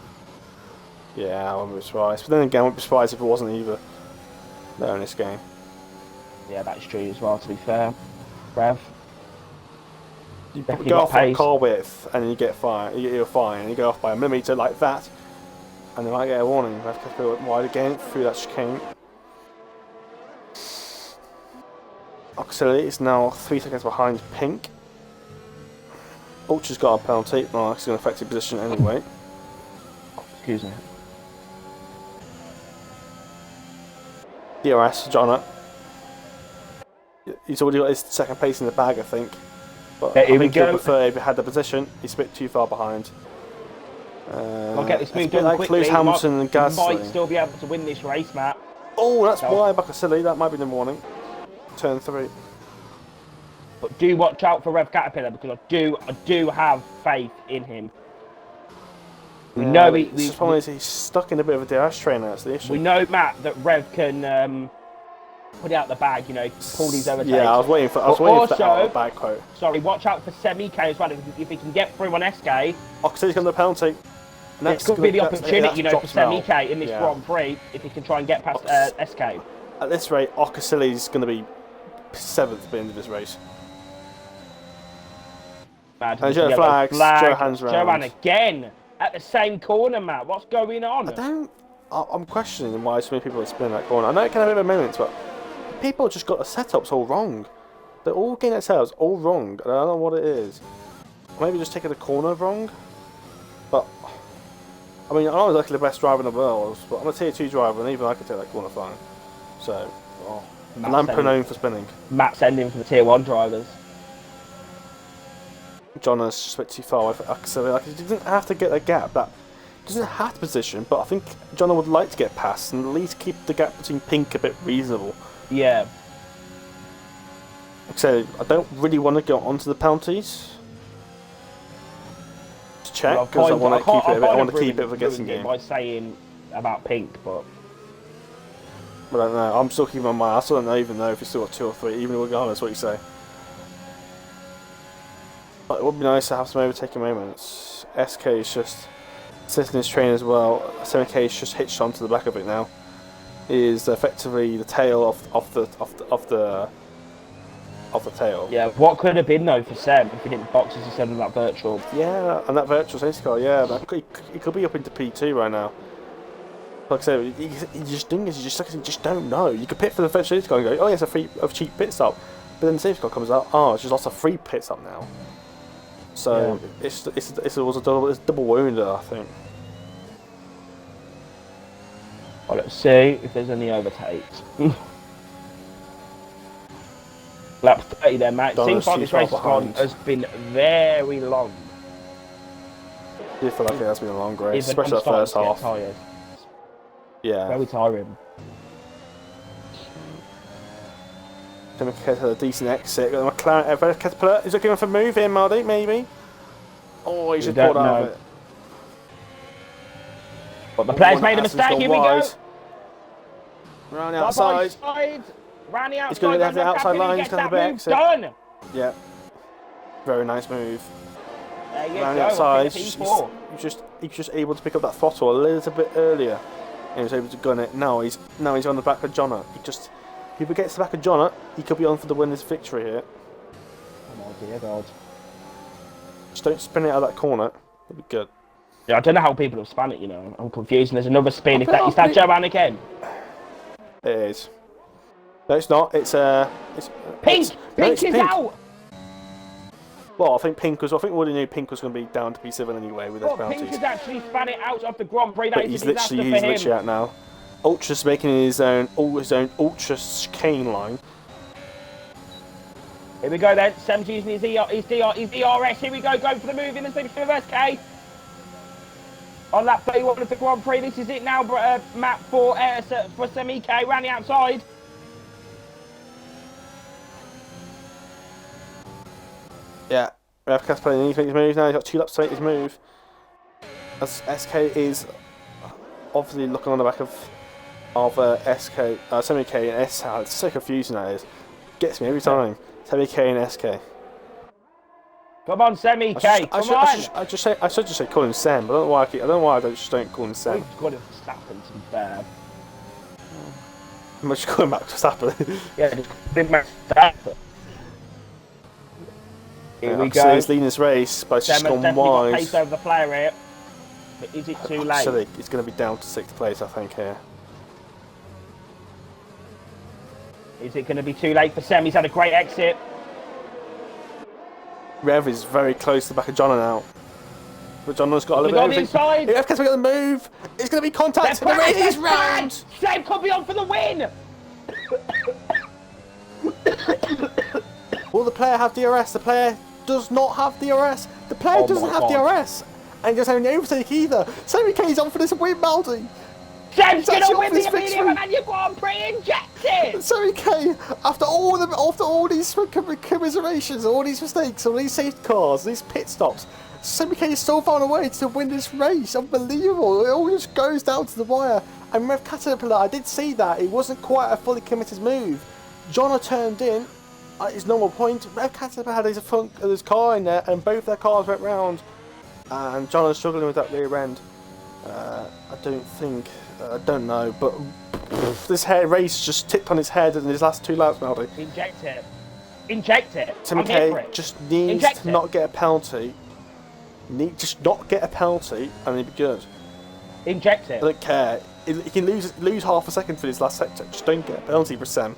Yeah, I wouldn't be surprised. But then again, I wouldn't be surprised if it wasn't either. There in this game. Yeah, that's true as well, to be fair. Rev. You Definitely go got off on pace. car width and you get fine. You're fine. And you go off by a millimetre like that, and they might get a warning. Ref could go wide again through that chicane. Auxiliary is now 3 seconds behind Pink. Ultra's got a penalty. No, it's going to affect his position anyway. Excuse me. DRS, Jonna. He's already got his second place in the bag, I think. But Yeah, I here we think he'll go. prefer if he had the position. He's a bit too far behind. I'll get this it's a move bit done like quickly. Lewis Hamilton and He might Gasly. still be able to win this race, Matt. Oh, that's No. why Bakasili. That might be the warning. Turn 3. But do watch out for Rev Caterpillar because I do have faith in him. We know he's stuck in a bit of a DRS train. That's the issue. we know, Matt, that Rev can put it out the bag. You know, pull these overtakes. Yeah, I was waiting for that out of the bag quote. Sorry, watch out for Semi-K as well. If he can get through on SK, Oxley's got the penalty. it could be the opportunity, you know, for Semi-K in this Yeah. Grand Prix if he can try and get past SK. At this rate, Okasili's going to be 7th at the end of this race. Imagine And this Joe yellow flags, Joe hands round. Joanne again at the same corner, Matt. What's going on? I'm questioning why so many people are spinning that corner. I know it can have a bit of a moment, but people just got the setups all wrong. They're all getting their setups all wrong. And I don't know what it is. Maybe just taking the corner wrong. But I mean, I'm not exactly the best driver in the world, but I'm a tier 2 driver, and even I can take that corner fine. So, and I'm known for spinning. Matt's ending for the tier 1 drivers. John's just a bit too far away for Axel. Like, he didn't have to get a gap. That doesn't have to position, but I think John would like to get past and at least keep the gap between Pink a bit reasonable. Yeah. So I don't really want to go onto the penalties to check because I want to keep it. I want to keep it for guessing game. By saying about Pink, but I don't know. I'm still keeping my mind. I still don't even know if he's still got 2 or 3, even regardless what you say. But it would be nice to have some overtaking moments. SK is just sitting in his train as well. 7K is just hitched onto the back of it now. He is effectively the tail of the tail. yeah, what could have been though for Sam if he didn't box as he said on that virtual? Yeah, and that virtual safety car, yeah, he could be up into P2 right now. Like I said, you just don't know. You could pit for the virtual safety car and go, oh, yeah, it's a cheap pit stop. But then the safety car comes out, oh, it's just lost a free pit stop now. So yeah. It was a double wound, I think. Well, let's see if there's any overtakes. Lap 30 there, Matt. Donna's Seems like too this far race has been very long. I do feel like it has been a long race, Even especially I'm that first starting to half. get tired. Yeah. Very tiring. Then we get a decent exit. Got the McLaren Caterpillar. Is it going for a move here, Mardy? Maybe. Oh, he's just pulled out of it. But the player's made a mistake. Here we go. Round the outside. Round the outside. He's going to have the outside line. He's going to have the exit. Done. Yeah. Very nice move. There you Round the go. outside. He was just able to pick up that throttle a little bit earlier. And he was able to gun it. Now he's on the back of Jonna. If he gets the back of Jonna, he could be on for the winner's victory here. Oh dear God. Just don't spin it out of that corner. It'll be good. Yeah, I don't know how people have spun it, you know. I'm confused. And there's another spin. Is that Joanne again? It is. No, it's not. It's Pink! Pink is out! Well, I think we already knew Pink was going to be down to P7 anyway with those penalties. Pink has actually spun it out of the Grand Prix. But he's literally out now. Ultra's making his own ultra chicane line. Here we go then. Sam's using his DRS. Here we go. Going for the move in the finish of SK. On lap 31 of the Grand Prix. This is it now, Matt, for Sam EK. Round the outside. Yeah, we have Casper needs to make his move now. He's got 2 laps to make his move. As SK is obviously looking on the back of Semi K and SK. It's so confusing that is. Gets me every time. Semi K and SK. Come on, Semi K. Come on. I should just say call him Sam. But I don't know why I just don't call him Sam. We've got him Verstappen, to be fair. I'm just calling him Verstappen. Yeah, just call him Verstappen. Here we go. He's leading this race, but it's just gone wide. Pace over the player here. But is it too late? Actually, he's going to be down to 6th place, I think, here. Is it going to be too late for Sam? He's had a great exit. Rev is very close to the back of Jonna now. But Jonna's got a little bit of inside. If Casper got the move, it's going to be contact. The race is round. Sam could be on for the win. Will the player have DRS? The player does not have DRS. The player doesn't have DRS. And he doesn't have any overtake either. Sammy K's on for this win, Maldy. Sam's going to win the Emilia Romagna Grand Prix. Inject it. Sammy K, after all these commiserations, all these mistakes, all these safety cars, these pit stops, Sammy K has still found a way to win this race. Unbelievable. It all just goes down to the wire. And Rev Caterpillar, I did see that. It wasn't quite a fully committed move. Jonna turned in at his normal point. Rev Caterpillar had his car in there, and both their cars went round. And Jonna's struggling with that rear end. I don't know, but this race just tipped on its head in his last 2 laps, Maldy. Inject it. Inject it. Tim K just needs to not get a penalty. Just not get a penalty, and he'll be good. Inject it. I don't care. He can lose half a second for this last sector. Just don't get a penalty for Sam.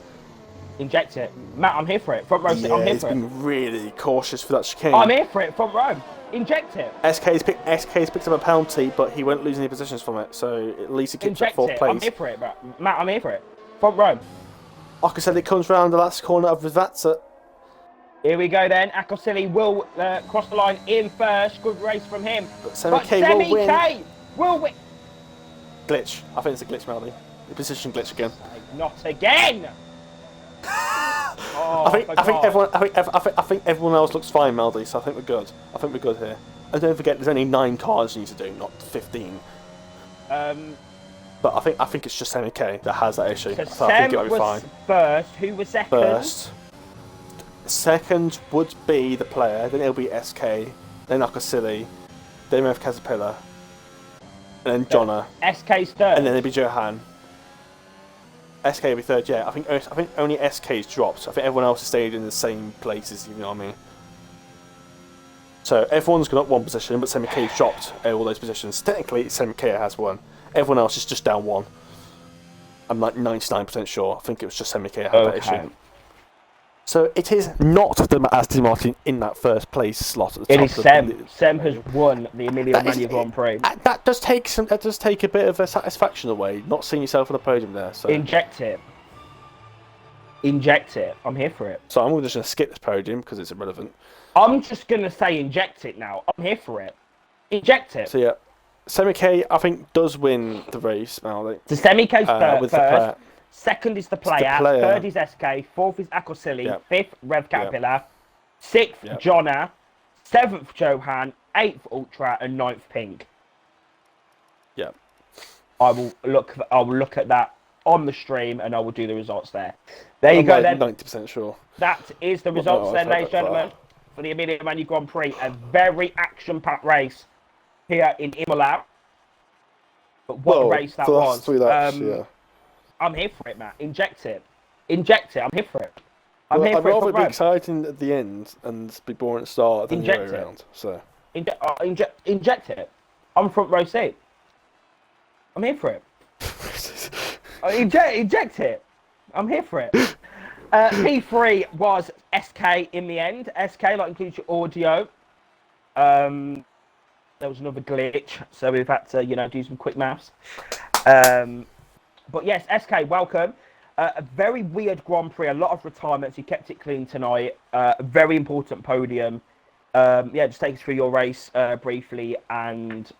Inject it. Matt, I'm here for it. Front row, I'm here for it. He's been really cautious for that chicane. I'm here for it. Front row. Inject it. SK's picked up a penalty, but he won't lose any positions from it, so at least he keeps at 4th place. I'm here for it, Matt. I'm here for it. Front row. Like I said, it comes round the last corner of Vatsa. Here we go then. Akosili will cross the line in first. Good race from him. But Semi K will win. Glitch. I think it's a glitch, Melody. The position glitch again. Not again. I think everyone else looks fine, Melody. So I think we're good. I think we're good here. And don't forget, there's only 9 cars you need to do, not 15. But I think it's just Semi K that has that issue. So I think it'll be fine. First. Who was second? First. Second would be the player. Then it'll be SK. Then Akosili. Then we have Caterpillar. And then Jonna. SK's third. And then it'll be Johan. SK will be third, yeah. I think only SK's dropped. I think everyone else has stayed in the same places, you know what I mean? So everyone's gone up 1 position, but Semi K's dropped all those positions. Technically, Semi K has 1. Everyone else is just down 1. I'm like 99% sure. I think it was just Semi K that had that issue. So it is not the Aston Martin in that first place slot at the It top is of Sem. the Sem has won the Emilia Romagna Grand Prix. That does take a bit of a satisfaction away, not seeing yourself on the podium there. So Inject it. Inject it. I'm here for it. So I'm just going to skip this podium because it's irrelevant. I'm just going to say inject it now. I'm here for it. Inject it. So yeah, Semi-K I think does win the race now. So Semi-K's first. Second is the player. Third is SK. Fourth is Akosili. Yep. Fifth, Rev Caterpillar. Yep. Sixth, Yep. Jonna. Seventh, Johan. Eighth, Ultra. And ninth, Pink. Yeah. I will look at that on the stream and I will do the results there. There you go then. 90% sure. That is the results then, ladies and gentlemen, for the Emilia Romagna Grand Prix. A very action-packed race here in Imola. But what a race that was. 3 laps, yeah. I'm here for it, Matt. Inject it. Inject it. I'm here for it. I'd rather it be exciting at the end and be boring at the start than the other way around. So. Inject it. I'm front row seat. I'm here for it. Inject it. I'm here for it. P3 was SK in the end. SK, that includes your audio. There was another glitch, so we've had to, do some quick maths. But yes, SK, welcome. A very weird Grand Prix, a lot of retirements. You kept it clean tonight. A very important podium. Just take us through your race briefly, and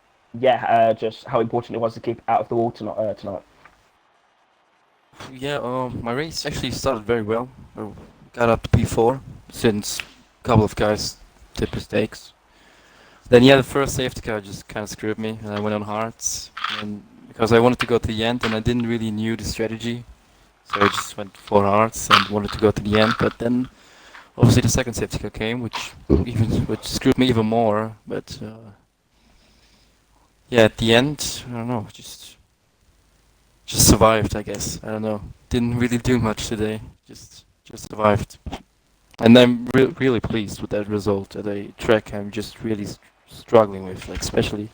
just how important it was to keep it out of the wall tonight. Yeah, my race actually started very well. I got up to P4 since a couple of guys did mistakes. Then the first safety car just kind of screwed me, and I went on hards. And because I wanted to go to the end, and I didn't really knew the strategy, so I just went for hards and wanted to go to the end. But then, obviously, the second safety car came, which screwed me even more. But at the end, I don't know, just survived, I guess. I don't know. Didn't really do much today. Just survived. And I'm really pleased with that result. At a track I'm just really struggling with, like especially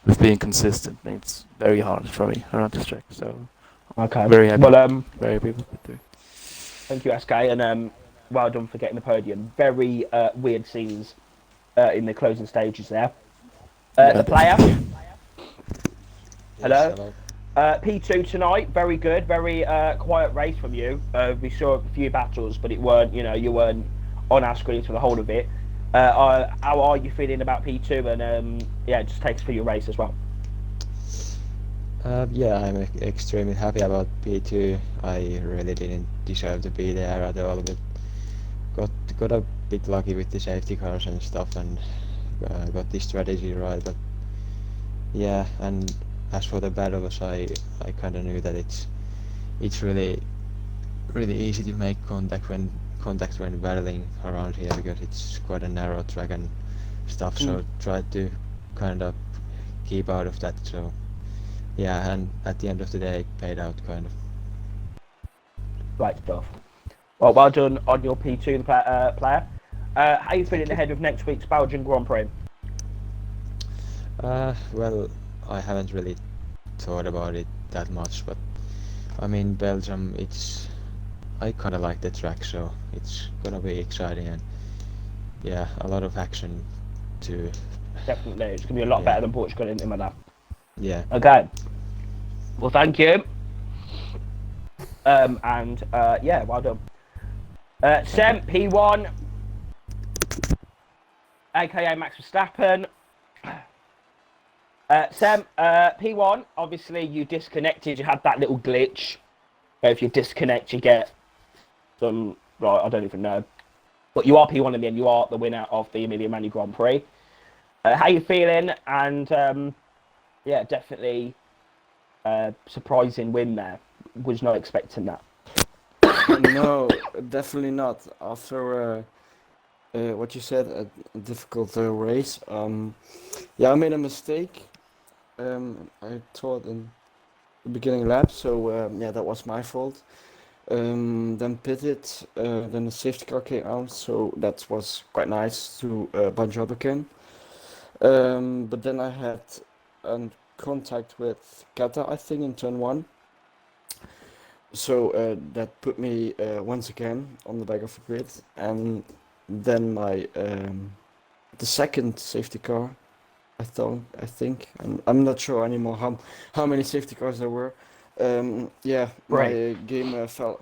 with being consistent. It's very hard for me around this track. So okay, very happy. Well, very happy with it. Thank you, SK, and well done for getting the podium. Very weird scenes in the closing stages there. The player. Hello. P2 tonight, very good, very quiet race from you. We saw a few battles, but it weren't, you weren't on our screens for the whole of it. How are you feeling about P2? And just take us through your race as well. I'm extremely happy about P2. I really didn't deserve to be there at all, but got a bit lucky with the safety cars and stuff, and got the strategy right. But yeah, and as for the battles, I kind of knew that it's really easy to make contact when battling around here, because it's quite a narrow track and stuff. So tried to kind of keep out of that. So yeah, and at the end of the day, it paid out kind of. Right stuff. Well done on your P2 player. How are you feeling ahead of next week's Belgian Grand Prix? Well, I haven't really thought about it that much, but I mean, Belgium, I kind of like the track, so it's gonna be exciting, and a lot of action too. Definitely, it's gonna be a lot better than Portugal in Imola. Yeah. Okay. Well, thank you. Well done. Sem P1, aka Max Verstappen. Sem, P1, obviously you disconnected, you had that little glitch. If you disconnect, you get some, I don't even know. But you are P1 in the end, you are the winner of the Emilia Romagna Grand Prix. How you feeling? And definitely surprising win there. Was not expecting that. No, definitely not. After what you said, a difficult race. I made a mistake. I thought in the beginning lap, so that was my fault. Then pitted, then the safety car came out, so that was quite nice to bunch up again. But then I had contact with Kata, I think, in turn 1. so that put me once again on the back of the grid, and then my the second safety car, I think, I'm not sure anymore how many safety cars there were. Yeah, Right. my game fell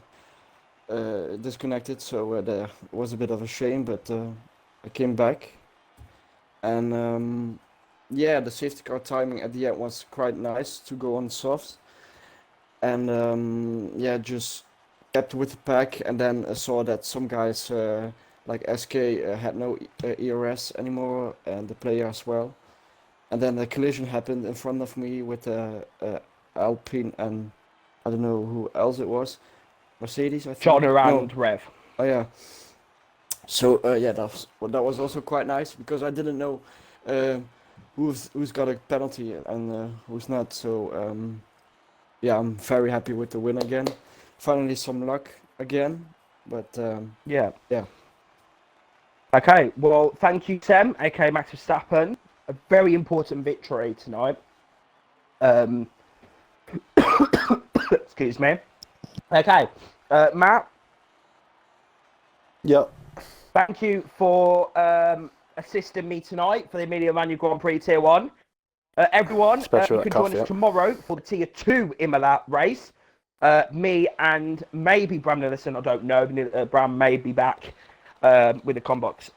disconnected, so there was a bit of a shame, but I came back, and yeah, the safety car timing at the end was quite nice to go on soft, and yeah, just kept with the pack, and then I saw that some guys like SK had no ERS anymore, and the player as well. And then the collision happened in front of me with Alpine and I don't know who else it was. Mercedes, I think. Johnner No. and Rev. Oh yeah. So yeah, that was also quite nice because I didn't know who's got a penalty and who's not. So yeah, I'm very happy with the win again. Finally, some luck again, but Yeah. yeah. Okay, well, thank you, Tem, aka Max Verstappen. A very important victory tonight. Excuse me. Okay, Matt, Yep. thank you for assisting me tonight for the Emilia Romagna Grand Prix Tier 1. Everyone, Especially you that can join coffee, us tomorrow for the Tier 2 Imola race. Me and maybe Bram Nillison, I don't know. Bram may be back with the Combox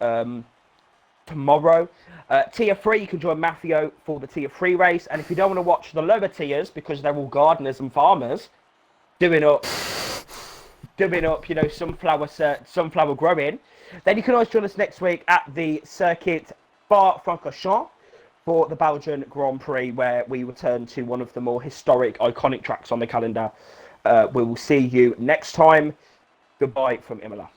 tomorrow. Tier 3, you can join Maffio for the Tier 3 race. And if you don't want to watch the lower tiers, because they're all gardeners and farmers doing up, you know, sunflower growing, then you can always join us next week at the Circuit Francorchamps for the Belgian Grand Prix, where we return to one of the more historic, iconic tracks on the calendar. We will see you next time. Goodbye from Imola.